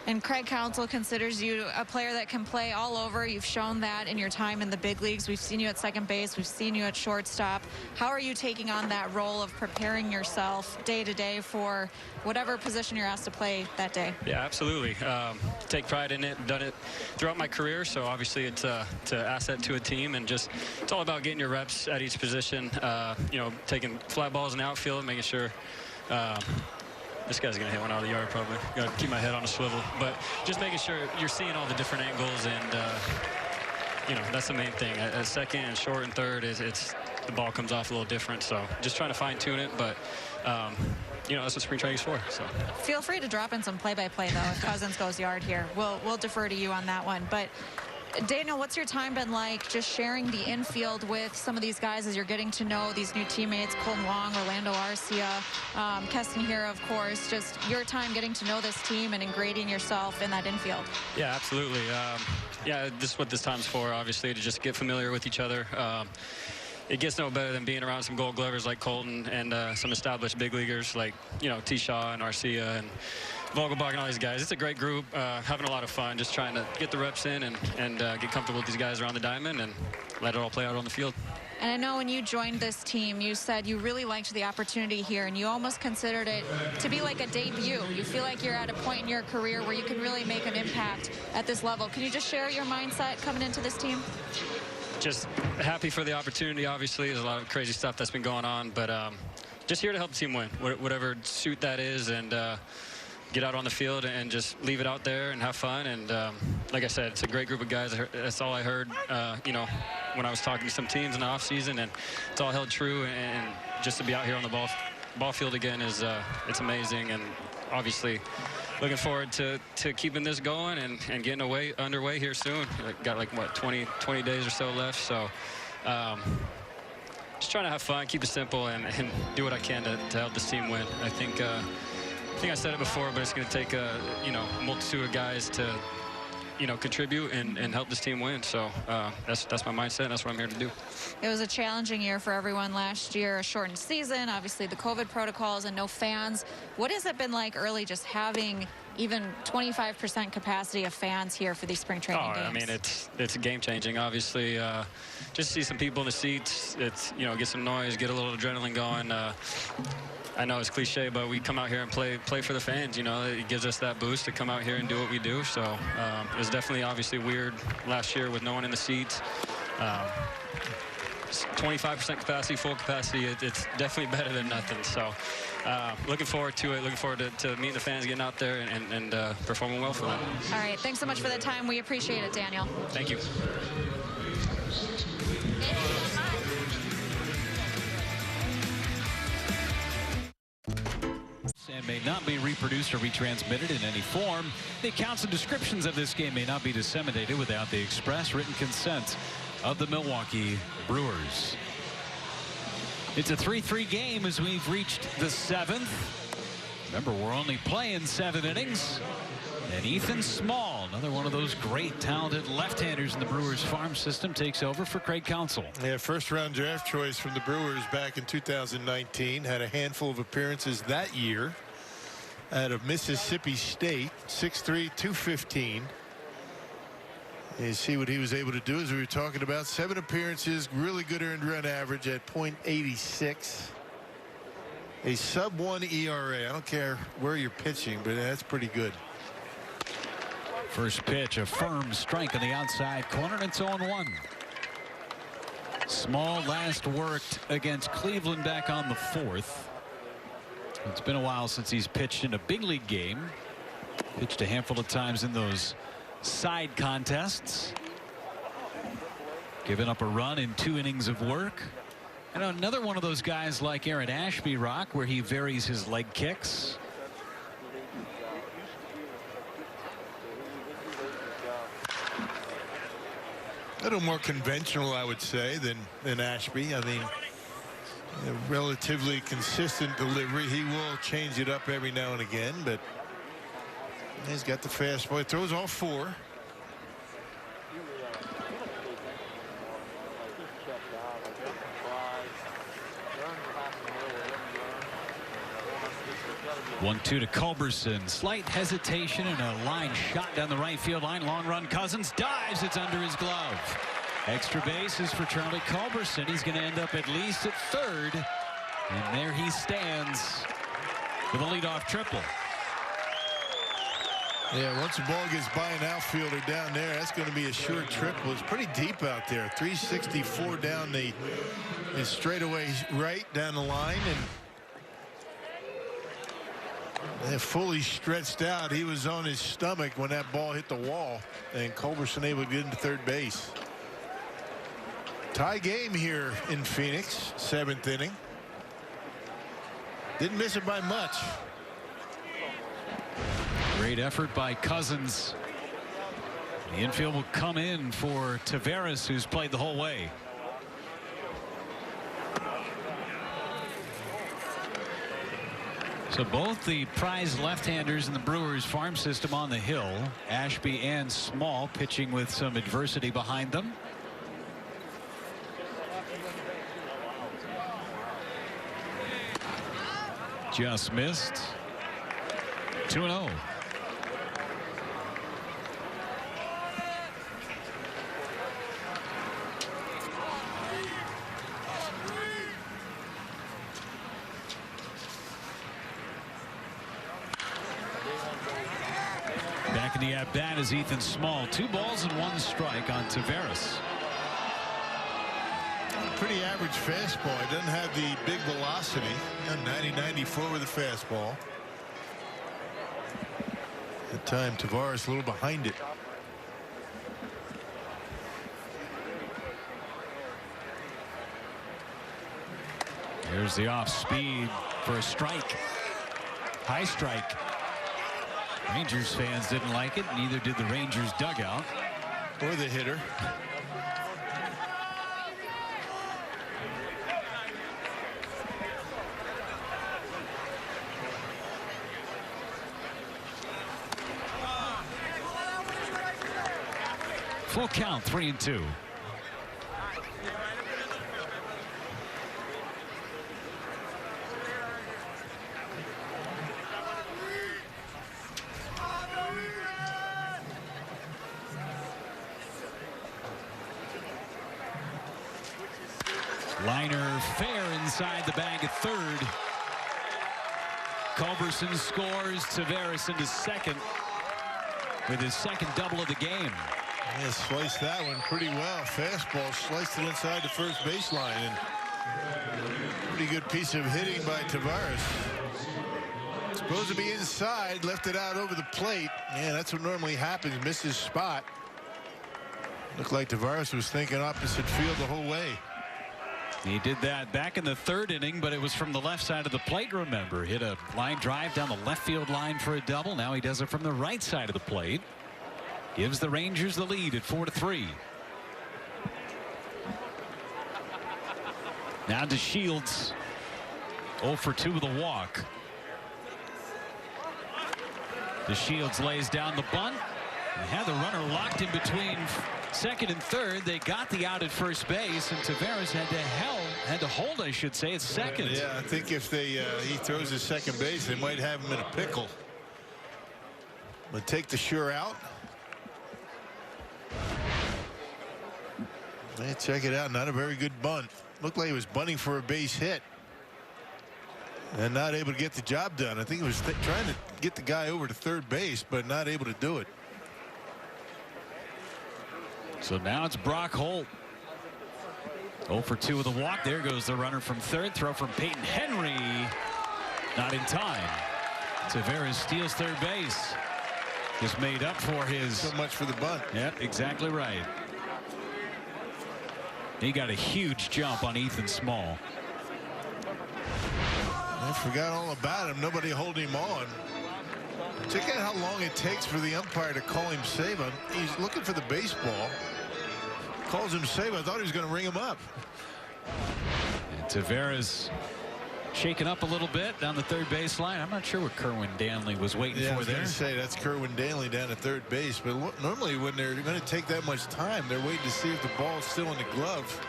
And Craig Counsell considers you a player that can play all over. You've shown that in your time in the big leagues. We've seen you at second base. We've seen you at shortstop. How are you taking on that role of preparing yourself day to day for whatever position you're asked to play that day? Yeah, absolutely. Take pride in it. Done it throughout my career, so obviously it's an asset to a team, and just it's all about getting your reps at each position. You know, taking fly balls in the outfield, making sure. This guy's going to hit one out of the yard probably. Got to keep my head on a swivel. But just making sure you're seeing all the different angles, and, you know, that's the main thing. At second and short and third, it's the ball comes off a little different. So just trying to fine-tune it. But, you know, that's what spring training's for. So feel free to drop in some play-by-play, though, if Cousins goes yard here. We'll defer to you on that one. But Daniel, what's your time been like just sharing the infield with some of these guys as you're getting to know these new teammates, Colton Wong, Orlando Arcia, Keston here, of course, just your time getting to know this team and ingraining yourself in that infield? Yeah, absolutely. Yeah, this is what this time's for, obviously, to just get familiar with each other. It gets no better than being around some gold glovers like Colton and some established big leaguers like, T. Shaw and Arcia and Vogelbach and all these guys. It's a great group, having a lot of fun, just trying to get the reps in and get comfortable with these guys around the diamond and let it all play out on the field. And I know when you joined this team, you said you really liked the opportunity here, and you almost considered it to be like a debut. You feel like you're at a point in your career where you can really make an impact at this level. Can you just share your mindset coming into this team? Just happy for the opportunity, obviously. There's a lot of crazy stuff that's been going on, but just here to help the team win, whatever suit that is, and get out on the field and just leave it out there and have fun. And like I said, it's a great group of guys. That's all I heard, when I was talking to some teams in the offseason, and it's all held true. And just to be out here on the ball field again is it's amazing. And obviously looking forward to keeping this going and getting underway here soon. Got like, what, 20 days or so left. So just trying to have fun, keep it simple, and do what I can to help this team win. I think I said it before, but it's going to take a multitude of guys to contribute and help this team win. So that's my mindset. That's what I'm here to do. It was a challenging year for everyone last year, a shortened season, obviously the COVID protocols and no fans. What has it been like early just having even 25% capacity of fans here for these spring training games? I mean, it's game changing, obviously. Just see some people in the seats, it's, get some noise, get a little adrenaline going. I know it's cliche, but we come out here and play for the fans. It gives us that boost to come out here and do what we do. So it was definitely obviously weird last year with no one in the seats. 25% capacity, full capacity, it's definitely better than nothing. So looking forward to it, looking forward to meeting the fans, getting out there and performing well for them. All right, thanks so much for the time. We appreciate it, Daniel. Thank you. And may not be reproduced or retransmitted in any form. The accounts and descriptions of this game may not be disseminated without the express written consent of the Milwaukee Brewers. It's a 3-3 game as we've reached the 7th. Remember, we're only playing 7 innings. And Ethan Small, another one of those great talented left-handers in the Brewers farm system, takes over for Craig Counsell. Yeah, first-round draft choice from the Brewers back in 2019. Had a handful of appearances that year out of Mississippi State. 6'3", 215. You see what he was able to do, as we were talking about. 7 appearances, really good earned run average at .86. A sub-1 ERA. I don't care where you're pitching, but that's pretty good. First pitch, a firm strike on the outside corner, and it's 0-1. Small last worked against Cleveland back on the 4th. It's been a while since he's pitched in a big league game. Pitched a handful of times in those side contests. Giving up a run in 2 innings of work. And another one of those guys like Aaron Ashby, Rock, where he varies his leg kicks. A little more conventional, I would say, than Ashby. I mean, a relatively consistent delivery. He will change it up every now and again, but he's got the fastball. He throws all 4. One-two to Culberson. Slight hesitation and a line shot down the right field line. Long run. Cousins dives. It's under his glove. Extra base is for Charlie Culberson. He's going to end up at least at third. And there he stands with a leadoff triple. Yeah, once the ball gets by an outfielder down there, that's going to be a sure triple. It's pretty deep out there. 364 down the straightaway right down the line, and fully stretched out. He was on his stomach when that ball hit the wall, and Culberson able to get into third base. Tie game here in Phoenix, 7th inning. Didn't miss it by much. Great effort by Cousins. The infield will come in for Taveras, who's played the whole way. So both the prize left-handers in the Brewers farm system on the hill, Ashby and Small, pitching with some adversity behind them. Just missed. 2-0. Back in the at-bat is Ethan Small. 2 balls and 1 strike on Taveras. Pretty average fastball. It doesn't have the big velocity. 90-94 with the fastball. At time, Taveras a little behind it. Here's the off speed for a strike. High strike. Rangers fans didn't like it. Neither did the Rangers dugout. Or the hitter. Full count, 3-2. Liner fair inside the bag at third. Culberson scores. Taveras into second with his second double of the game. Yeah, sliced that one pretty well. Fastball sliced it inside the first baseline, and pretty good piece of hitting by Taveras. Supposed to be inside, left it out over the plate. Yeah, that's what normally happens. Misses spot. Looked like Taveras was thinking opposite field the whole way. He did that back in the third inning, but it was from the left side of the plate, remember. Hit a line drive down the left field line for a double. Now he does it from the right side of the plate. Gives the Rangers the lead at 4-3. Now to Shields. 0 for 2 with a walk. DeShields lays down the bunt. They had the runner locked in between second and third. They got the out at first base, and Taveras had to hold, I should say, at second. Yeah, I think if he throws his second base, they might have him in a pickle. But take the sure out. Hey, check it out. Not a very good bunt. Looked like he was bunting for a base hit. And not able to get the job done. I think he was trying to get the guy over to third base, but not able to do it. So now it's Brock Holt. 0 for 2 with a walk. There goes the runner from third. Throw from Peyton Henry. Not in time. Taveras steals third base. Just made up for his. So much for the bunt. Yep, exactly right. He got a huge jump on Ethan Small. I forgot all about him. Nobody holding him on. Check out how long it takes for the umpire to call him save. He's looking for the baseball. Calls him save. I thought he was going to ring him up. And Taveras shaken up a little bit down the third baseline. I'm not sure what Kerwin Danley was waiting for there. I was going to say that's Kerwin Danley down at third base. But normally when they're going to take that much time, they're waiting to see if the ball's still in the glove.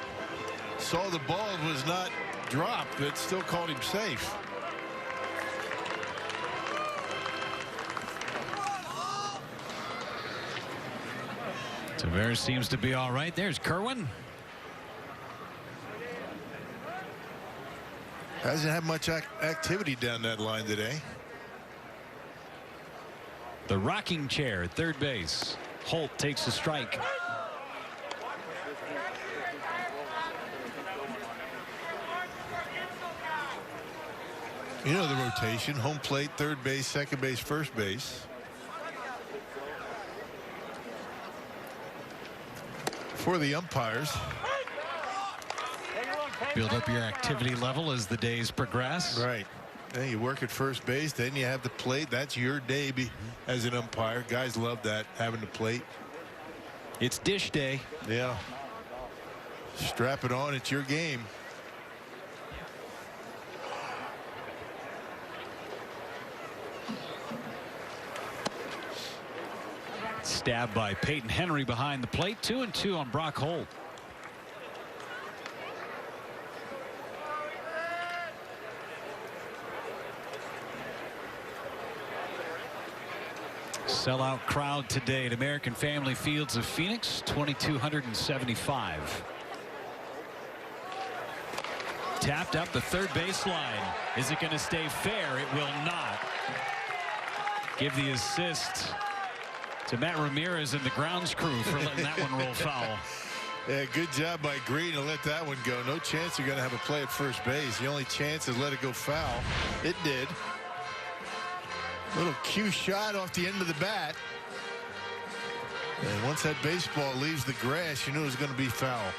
Saw the ball was not dropped, but still called him safe. Taveras seems to be all right. There's Kerwin. Hasn't had much activity down that line today. The rocking chair at third base. Holt takes a strike. You know the rotation: home plate, third base, second base, first base. For the umpires. Build up your activity level as the days progress. Right. Then you work at first base, then you have the plate. That's your day as an umpire. Guys love that, having the plate. It's dish day. Yeah. Strap it on. It's your game. Stabbed by Peyton Henry behind the plate. 2-2 on Brock Holt. Sellout crowd today at American Family Fields of Phoenix, 2,275. Tapped up the third baseline. Is it going to stay fair? It will not. Give the assist to Matt Ramirez and the grounds crew for letting that one roll foul. Yeah, good job by Green to let that one go. No chance you're going to have a play at first base. The only chance is let it go foul. It did. Little cue shot off the end of the bat. And once that baseball leaves the grass, you knew it was going to be foul.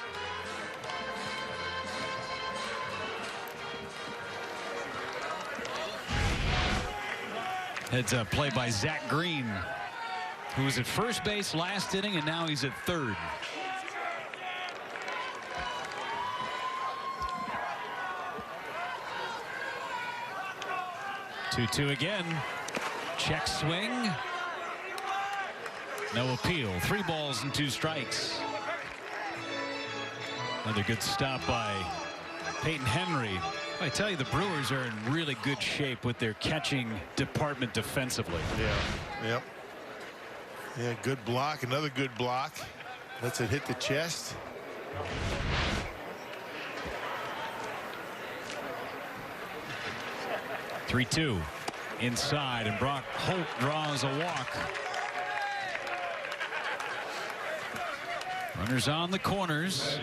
Heads up play by Zach Green, who was at first base last inning, and now he's at third. Two again. Check swing. No appeal. 3 balls and 2 strikes. Another good stop by Peyton Henry. I tell you, the Brewers are in really good shape with their catching department defensively. Yeah. Yep. Yeah, good block. Another good block. Lets it hit the chest. Three-two inside, and Brock Holt draws a walk. Runners on the corners.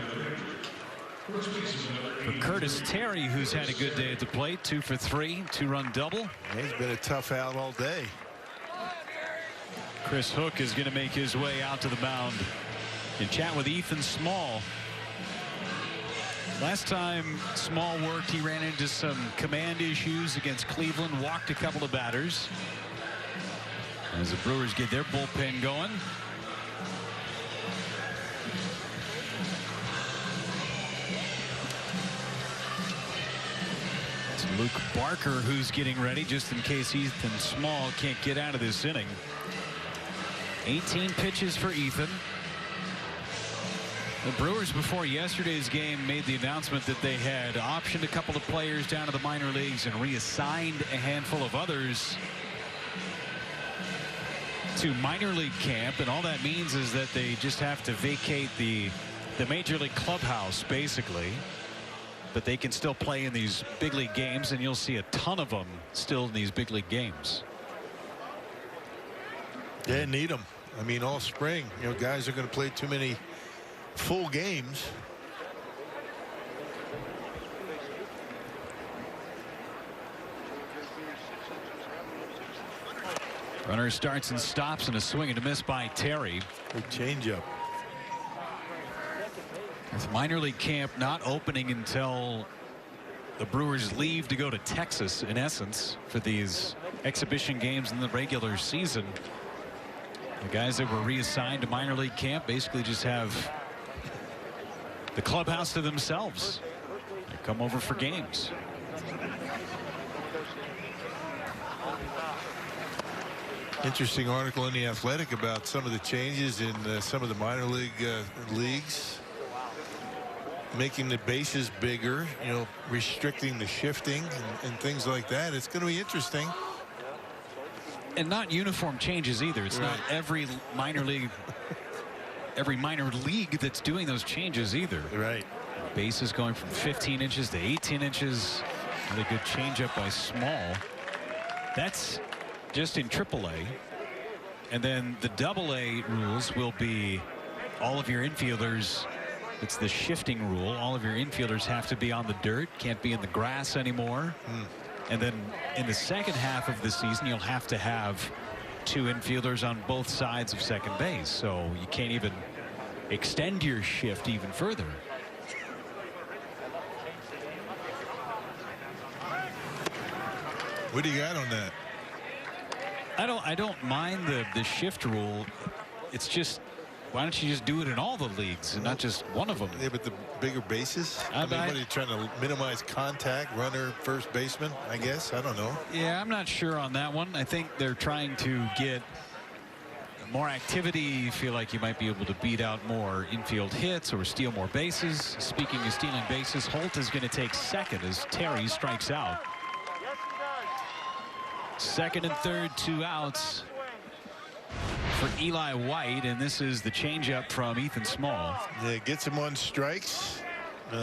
For Curtis Terry, who's had a good day at the plate, 2 for 3, 2-run double. He's been a tough out all day. Chris Hook is going to make his way out to the mound and chat with Ethan Small. Last time Small worked, he ran into some command issues against Cleveland, walked a couple of batters. As the Brewers get their bullpen going. It's Luke Barker who's getting ready, just in case Ethan Small can't get out of this inning. 18 pitches for Ethan. The Brewers, before yesterday's game, made the announcement that they had optioned a couple of players down to the minor leagues and reassigned a handful of others to minor league camp. And all that means is that they just have to vacate the major league clubhouse, basically. But they can still play in these big league games, and you'll see a ton of them still in these big league games. They need them. I mean, all spring, you know, guys are going to play too many full games. Runner starts and stops, and a swing and a miss by Terry. Good changeup. With minor league camp not opening until the Brewers leave to go to Texas, in essence, for these exhibition games in the regular season. The guys that were reassigned to minor league camp basically just have the clubhouse to themselves. They come over for games. Interesting article in The Athletic about some of the changes in some of the minor league leagues. Making the bases bigger, you know, restricting the shifting and things like that. It's going to be interesting. And not uniform changes either. It's not every minor league that's doing those changes either. Right. Bases going from 15 inches to 18 inches. Really good changeup by Small. That's just in AAA. And then the AA rules will be all of your infielders. It's the shifting rule. All of your infielders have to be on the dirt, can't be in the grass anymore. And then in the second half of the season, you'll have to have 2 infielders on both sides of second base. So you can't even extend your shift even further. What do you got on that? I don't mind the shift rule. It's just why don't you just do it in all the leagues and not just one of them? Yeah, but the bigger bases. I mean, what are you trying to minimize contact? Runner, first baseman, I guess. I don't know. Yeah, I'm not sure on that one. I think they're trying to get more activity. You feel like you might be able to beat out more infield hits or steal more bases. Speaking of stealing bases, Holt is going to take second as Terry strikes out. Second and third, 2 outs for Eli White, and this is the changeup from Ethan Small. Yeah, gets him on strikes.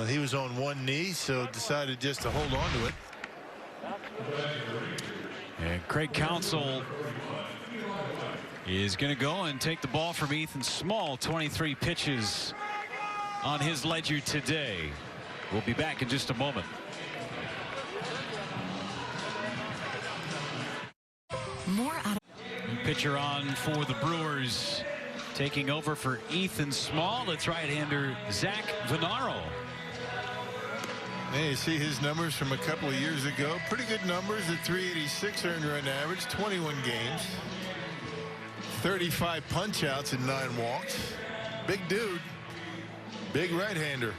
He was on one knee, so decided just to hold on to it. And Craig Counsell is going to go and take the ball from Ethan Small. 23 pitches on his ledger today. We'll be back in just a moment. More out of Pitcher on for the Brewers, taking over for Ethan Small. It's right-hander Zach Venaro. Hey, you see his numbers from a couple of years ago. Pretty good numbers at 386 earned run average, 21 games. 35 punch outs and 9 walks. Big dude. Big right-hander.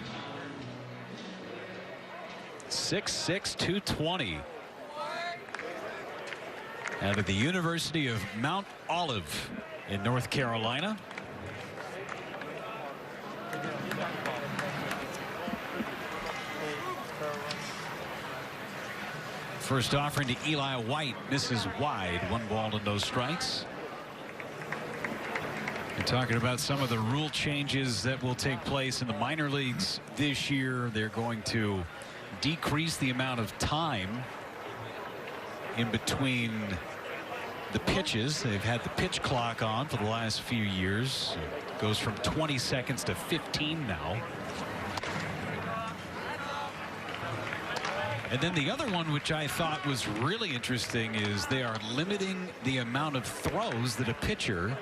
6'6", 220. Out of the University of Mount Olive in North Carolina. First offering to Eli White, misses wide. 1 ball and no strikes. We're talking about some of the rule changes that will take place in the minor leagues this year. They're going to decrease the amount of time in between the pitches. They've had the pitch clock on for the last few years. It goes from 20 seconds to 15 now. And then the other one, which I thought was really interesting, is they are limiting the amount of throws that a pitcher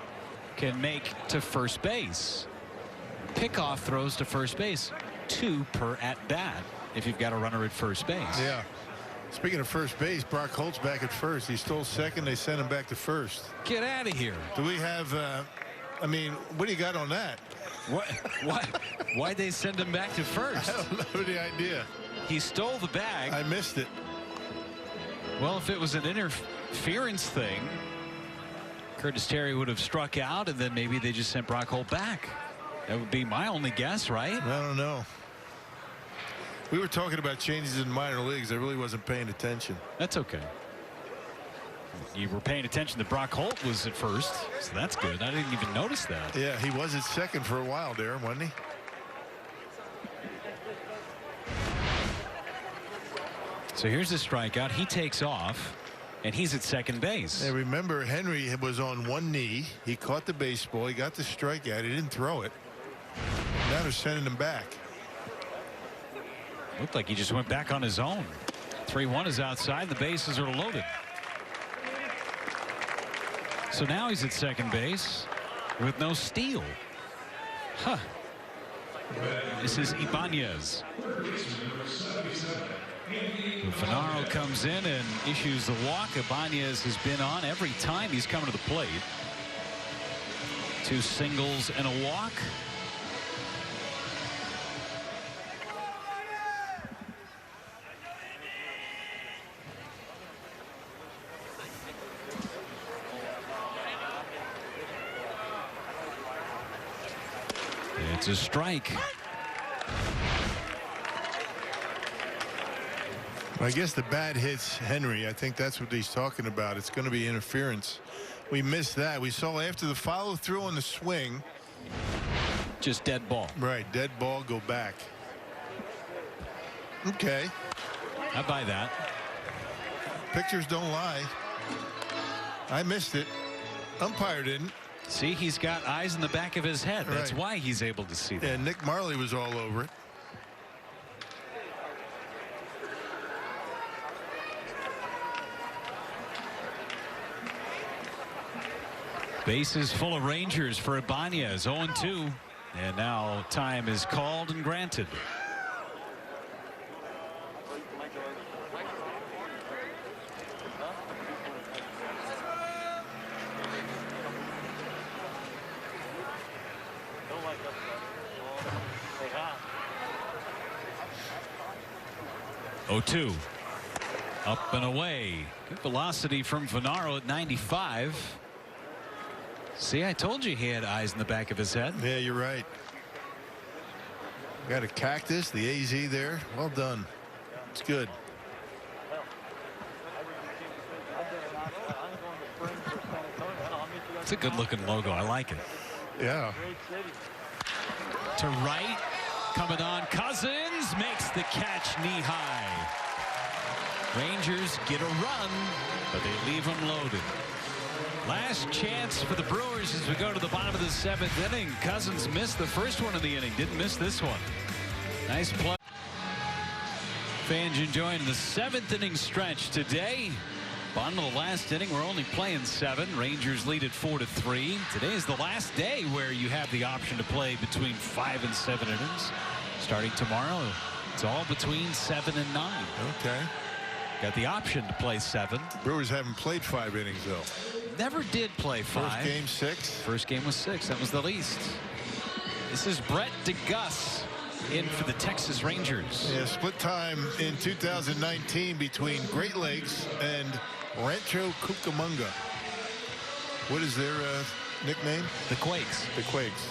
can make to first base. Pickoff throws to first base, 2 per at bat if you've got a runner at first base. Yeah. Speaking of first base, Brock Holt's back at first. He stole second. They sent him back to first. Get out of here. Do we have, I mean, what do you got on that? Why'd they send him back to first? I don't have any idea. He stole the bag. I missed it. Well, if it was an interference thing, Curtis Terry would have struck out, and then maybe they just sent Brock Holt back. That would be my only guess, right? I don't know. We were talking about changes in minor leagues. I really wasn't paying attention. That's okay. You were paying attention that Brock Holt was at first, so that's good. I didn't even notice that. Yeah, he was at second for a while there, wasn't he? So here's the strikeout. He takes off, and he's at second base. Yeah, remember, Henry was on one knee. He caught the baseball. He got the strikeout. He didn't throw it. Now they're sending him back. Looked like he just went back on his own. 3-1 is outside. The bases are loaded. So now he's at second base with no steal. Huh. This is Ibanez. Venaro comes in and issues the walk. Ibanez has been on every time he's coming to the plate. 2 singles and a walk. It's a strike. I guess the bat hits Henry. I think that's what he's talking about. It's going to be interference. We missed that. We saw after the follow through on the swing. Just dead ball. Right. Dead ball. Go back. Okay. I buy that. Pictures don't lie. I missed it. Umpire didn't. See, he's got eyes in the back of his head. That's why he's able to see that. And Nick Marley was all over it. Bases full of Rangers for Ibanez. 0-2. And now time is called and granted. 0-2. Up and away. Good velocity from Venaro at 95. See, I told you he had eyes in the back of his head. Yeah, you're right. Got a cactus, the AZ there. Well done. It's good. It's a good looking logo. I like it. Yeah. To right. Coming on. Cousins makes the catch knee high. Rangers get a run, but they leave them loaded. Last chance for the Brewers as we go to the bottom of the 7th inning. Cousins missed the first one of the inning. Didn't miss this one. Nice play. Fans enjoying the 7th inning stretch today. Bottom of the last inning, we're only playing 7. Rangers lead at 4-3. Today is the last day where you have the option to play between 5 and 7 innings. Starting tomorrow, it's all between 7 and 9. Okay. Got the option to play 7. Brewers haven't played 5 innings, though. Never did play 5. First game 6. First game was 6. That was the least. This is Brett DeGus in for the Texas Rangers. Yeah, split time in 2019 between Great Lakes and Rancho Cucamonga. What is their nickname? The Quakes. The Quakes.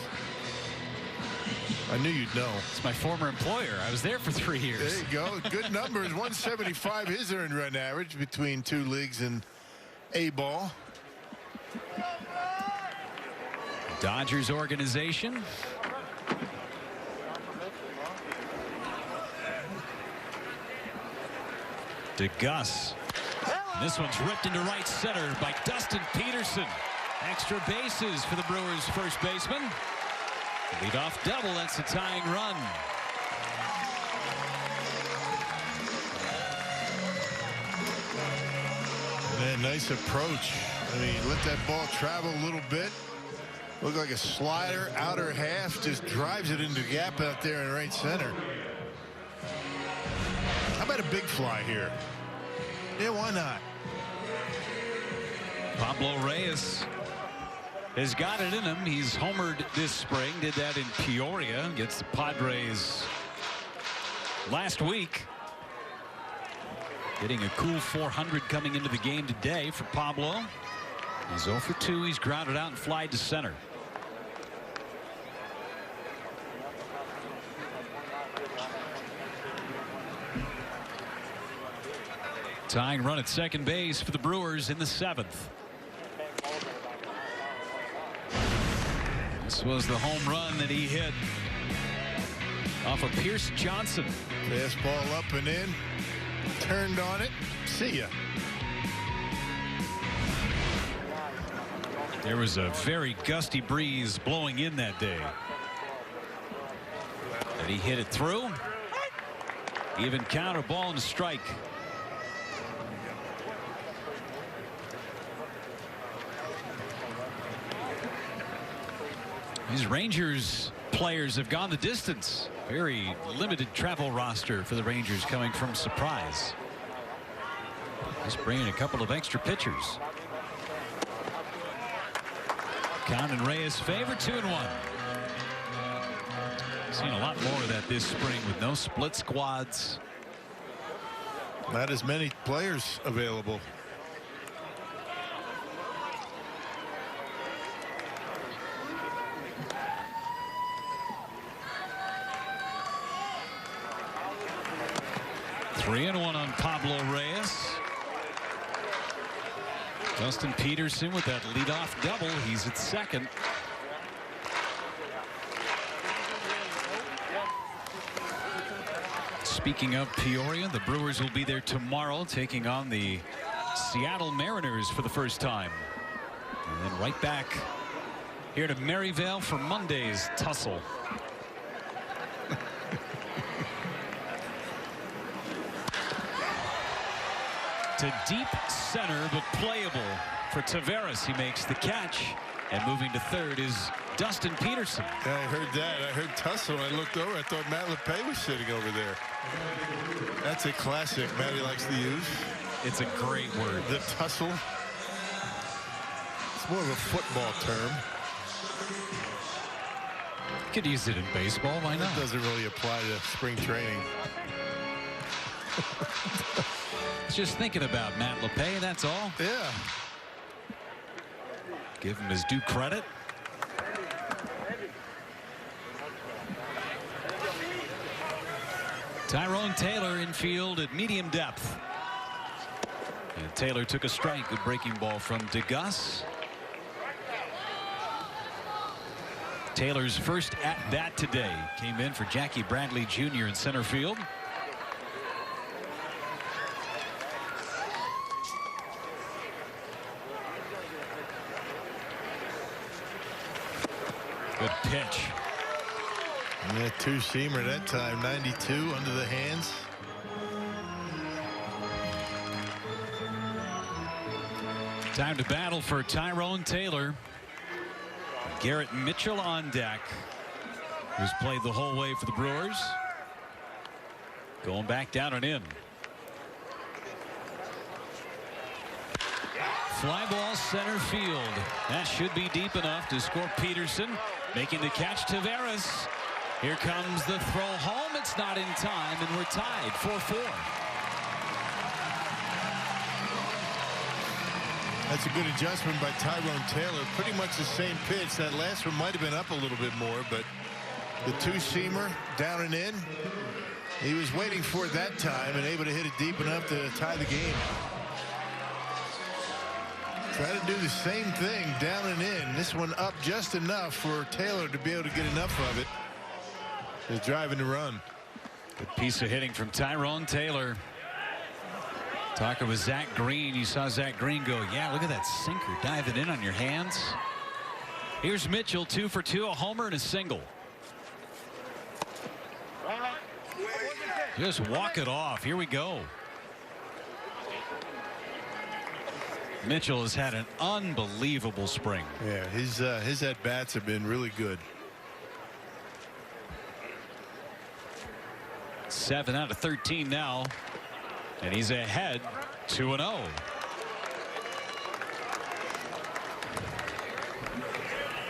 I knew you'd know. It's my former employer. I was there for 3 years. There you go. Good numbers. 175 his earned run average between 2 leagues and A-ball. Dodgers organization. DeGus. This one's ripped into right center by Dustin Peterson. Extra bases for the Brewers' first baseman. Leadoff double. That's a tying run. Man, nice approach. I mean, let that ball travel a little bit. Looked like a slider, outer half, just drives it into the gap out there in right center. How about a big fly here? Yeah, why not? Pablo Reyes has got it in him. He's homered this spring. Did that in Peoria against the Padres last week. Getting a cool 400 coming into the game today for Pablo. He's 0 for 2. He's grounded out and flied to center. Tying run at second base for the Brewers in the 7th. This was the home run that he hit off of Pierce Johnson. Fastball up and in. Turned on it. See ya. There was a very gusty breeze blowing in that day. And he hit it through. Even counter, ball and a strike. These Rangers players have gone the distance. Very limited travel roster for the Rangers coming from Surprise. Just bringing a couple of extra pitchers. Count in Reyes' favor, 2-1. Seen a lot more of that this spring with no split squads. Not as many players available. Three and one on Pablo Reyes. Dustin Peterson with that leadoff double. He's at second. Speaking of Peoria, the Brewers will be there tomorrow taking on the Seattle Mariners for the first time. And then right back here to Maryvale for Monday's tussle. To deep center, but playable for Taveras. He makes the catch, and moving to third is Dustin Peterson. Yeah, I heard that. I heard tussle. I looked over. I thought Matt LePay was sitting over there. That's a classic Matty likes to use. It's a great word. The tussle. It's more of a football term. Could use it in baseball. Why not? That doesn't really apply to spring training. Just thinking about Matt LePay, that's all. Yeah. Give him his due credit. Tyrone Taylor in field at medium depth. And Taylor took a strike. Good breaking ball from DeGus. Taylor's first at bat today came in for Jackie Bradley Jr. in center field. Good pitch. And that two-seamer that time, 92 under the hands. Time to battle for Tyrone Taylor. Garrett Mitchell on deck, who's played the whole way for the Brewers. Going back down and in. Fly ball center field. That should be deep enough to score. Peterson making the catch. Taveras. Here comes the throw home. It's not in time, and we're tied 4-4. That's a good adjustment by Tyrone Taylor. Pretty much the same pitch. That last one might have been up a little bit more, but the two-seamer down and in. He was waiting for it that time and able to hit it deep enough to tie the game. Try to do the same thing down and in. This one up just enough for Taylor to be able to get enough of it. He's driving the run. Good piece of hitting from Tyrone Taylor. Talking with Zach Green. You saw Zach Green go, yeah, look at that sinker diving in on your hands. Here's Mitchell, 2 for 2, a homer and a single. Just walk it off. Here we go. Mitchell has had an unbelievable spring. Yeah, his at-bats have been really good. 7 out of 13 now. And he's ahead 2-0.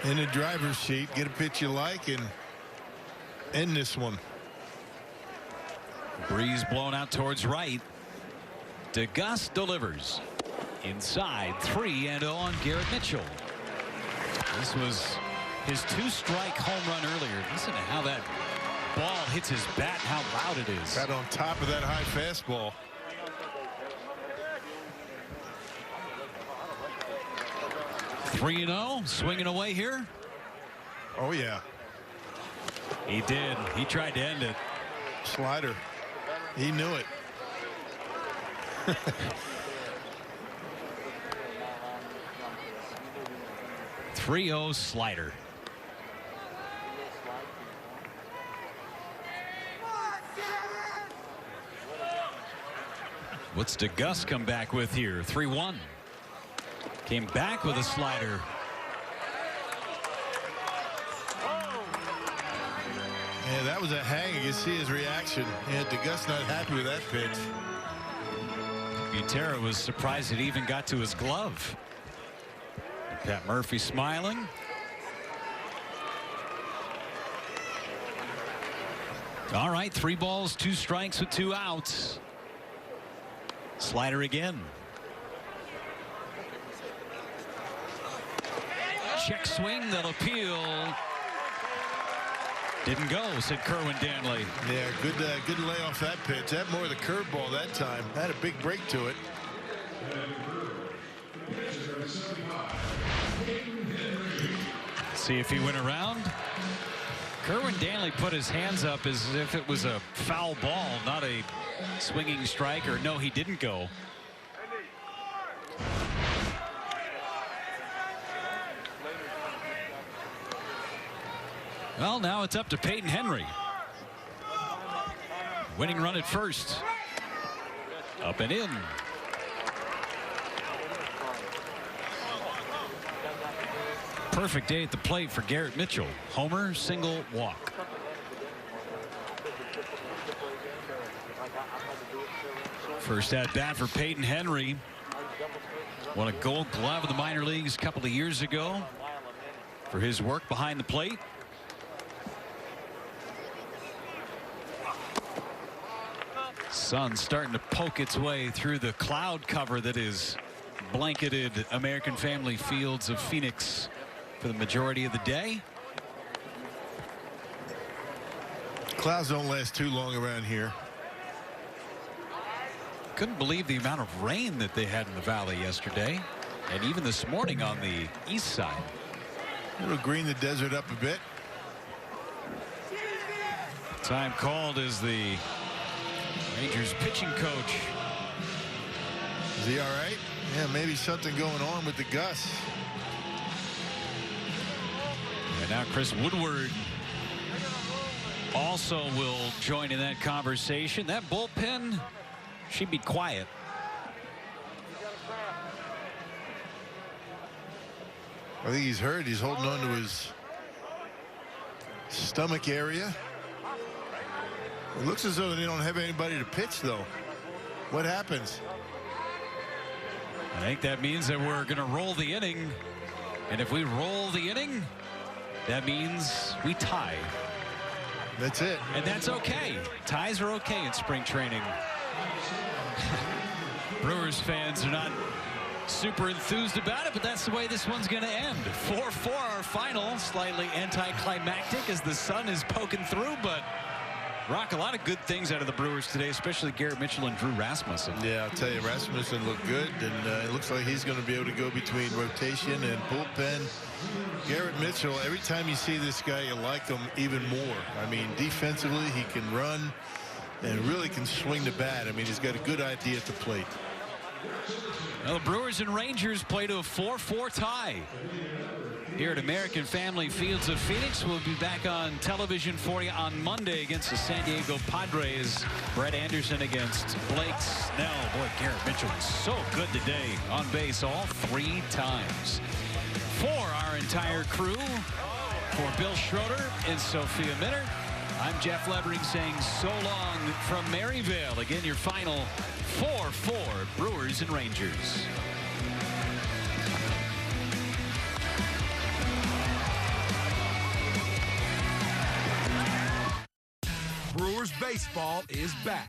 In the driver's seat, get a pitch you like and end this one. Breeze blown out towards right. DeGus delivers. Inside 3-0 on Garrett Mitchell. This was his 2-strike home run earlier. Listen to how that ball hits his bat, how loud it is. Got on top of that high fastball. Three 3-0, swinging away here. Oh, yeah. He did. He tried to end it. Slider. He knew it. 3-0 slider. What's DeGus come back with here? 3-1. Came back with a slider. Yeah, that was a hang. You can see his reaction. Yeah, DeGus not happy with that pitch. Butera was surprised it even got to his glove. Pat Murphy smiling. All right, 3 balls, 2 strikes with 2 outs. Slider again. Check swing, that'll appeal. Didn't go, said Kerwin Danley. Yeah, good lay off that pitch. That more the curveball that time. Had a big break to it. See if he went around. Kerwin Danley put his hands up as if it was a foul ball, not a swinging strike, or no, he didn't go. Well, now it's up to Peyton Henry. Winning run at first. Up and in. Perfect day at the plate for Garrett Mitchell. Homer, single, walk. First at bat for Peyton Henry. Won a Gold Glove in the minor leagues a couple of years ago for his work behind the plate. Sun starting to poke its way through the cloud cover that is blanketed American Family Fields of Phoenix for the majority of the day. Clouds don't last too long around here. Couldn't believe the amount of rain that they had in the valley yesterday, and even this morning on the east side. It'll green the desert up a bit. Time called as the Rangers pitching coach. Is he all right? Yeah, maybe something going on with the Gus. And now Chris Woodward also will join in that conversation. That bullpen should be quiet. I think he's hurt. He's holding on to his stomach area. It looks as though they don't have anybody to pitch, though. What happens? I think that means that we're going to roll the inning. And if we roll the inning, that means we tie. That's it. And that's okay. Ties are okay in spring training. Brewers fans are not super enthused about it, but that's the way this one's going to end. 4-4 our final. Slightly anticlimactic as the sun is poking through, but Rock, a lot of good things out of the Brewers today, especially Garrett Mitchell and Drew Rasmussen. Yeah, I'll tell you, Rasmussen looked good, and it looks like he's going to be able to go between rotation and bullpen. Garrett Mitchell, every time you see this guy, you like him even more. I mean, defensively, he can run and really can swing the bat. I mean, he's got a good idea at the plate. Well, the Brewers and Rangers play to a 4-4 tie here at American Family Fields of Phoenix. We'll be back on television for you on Monday against the San Diego Padres. Brett Anderson against Blake Snell. Boy, Garrett Mitchell was so good today on base all 3 times. For our entire crew, for Bill Schroeder and Sophia Minner, I'm Jeff Levering saying so long from Maryvale. Again, your final 4-4 Brewers and Rangers. Brewers baseball is back.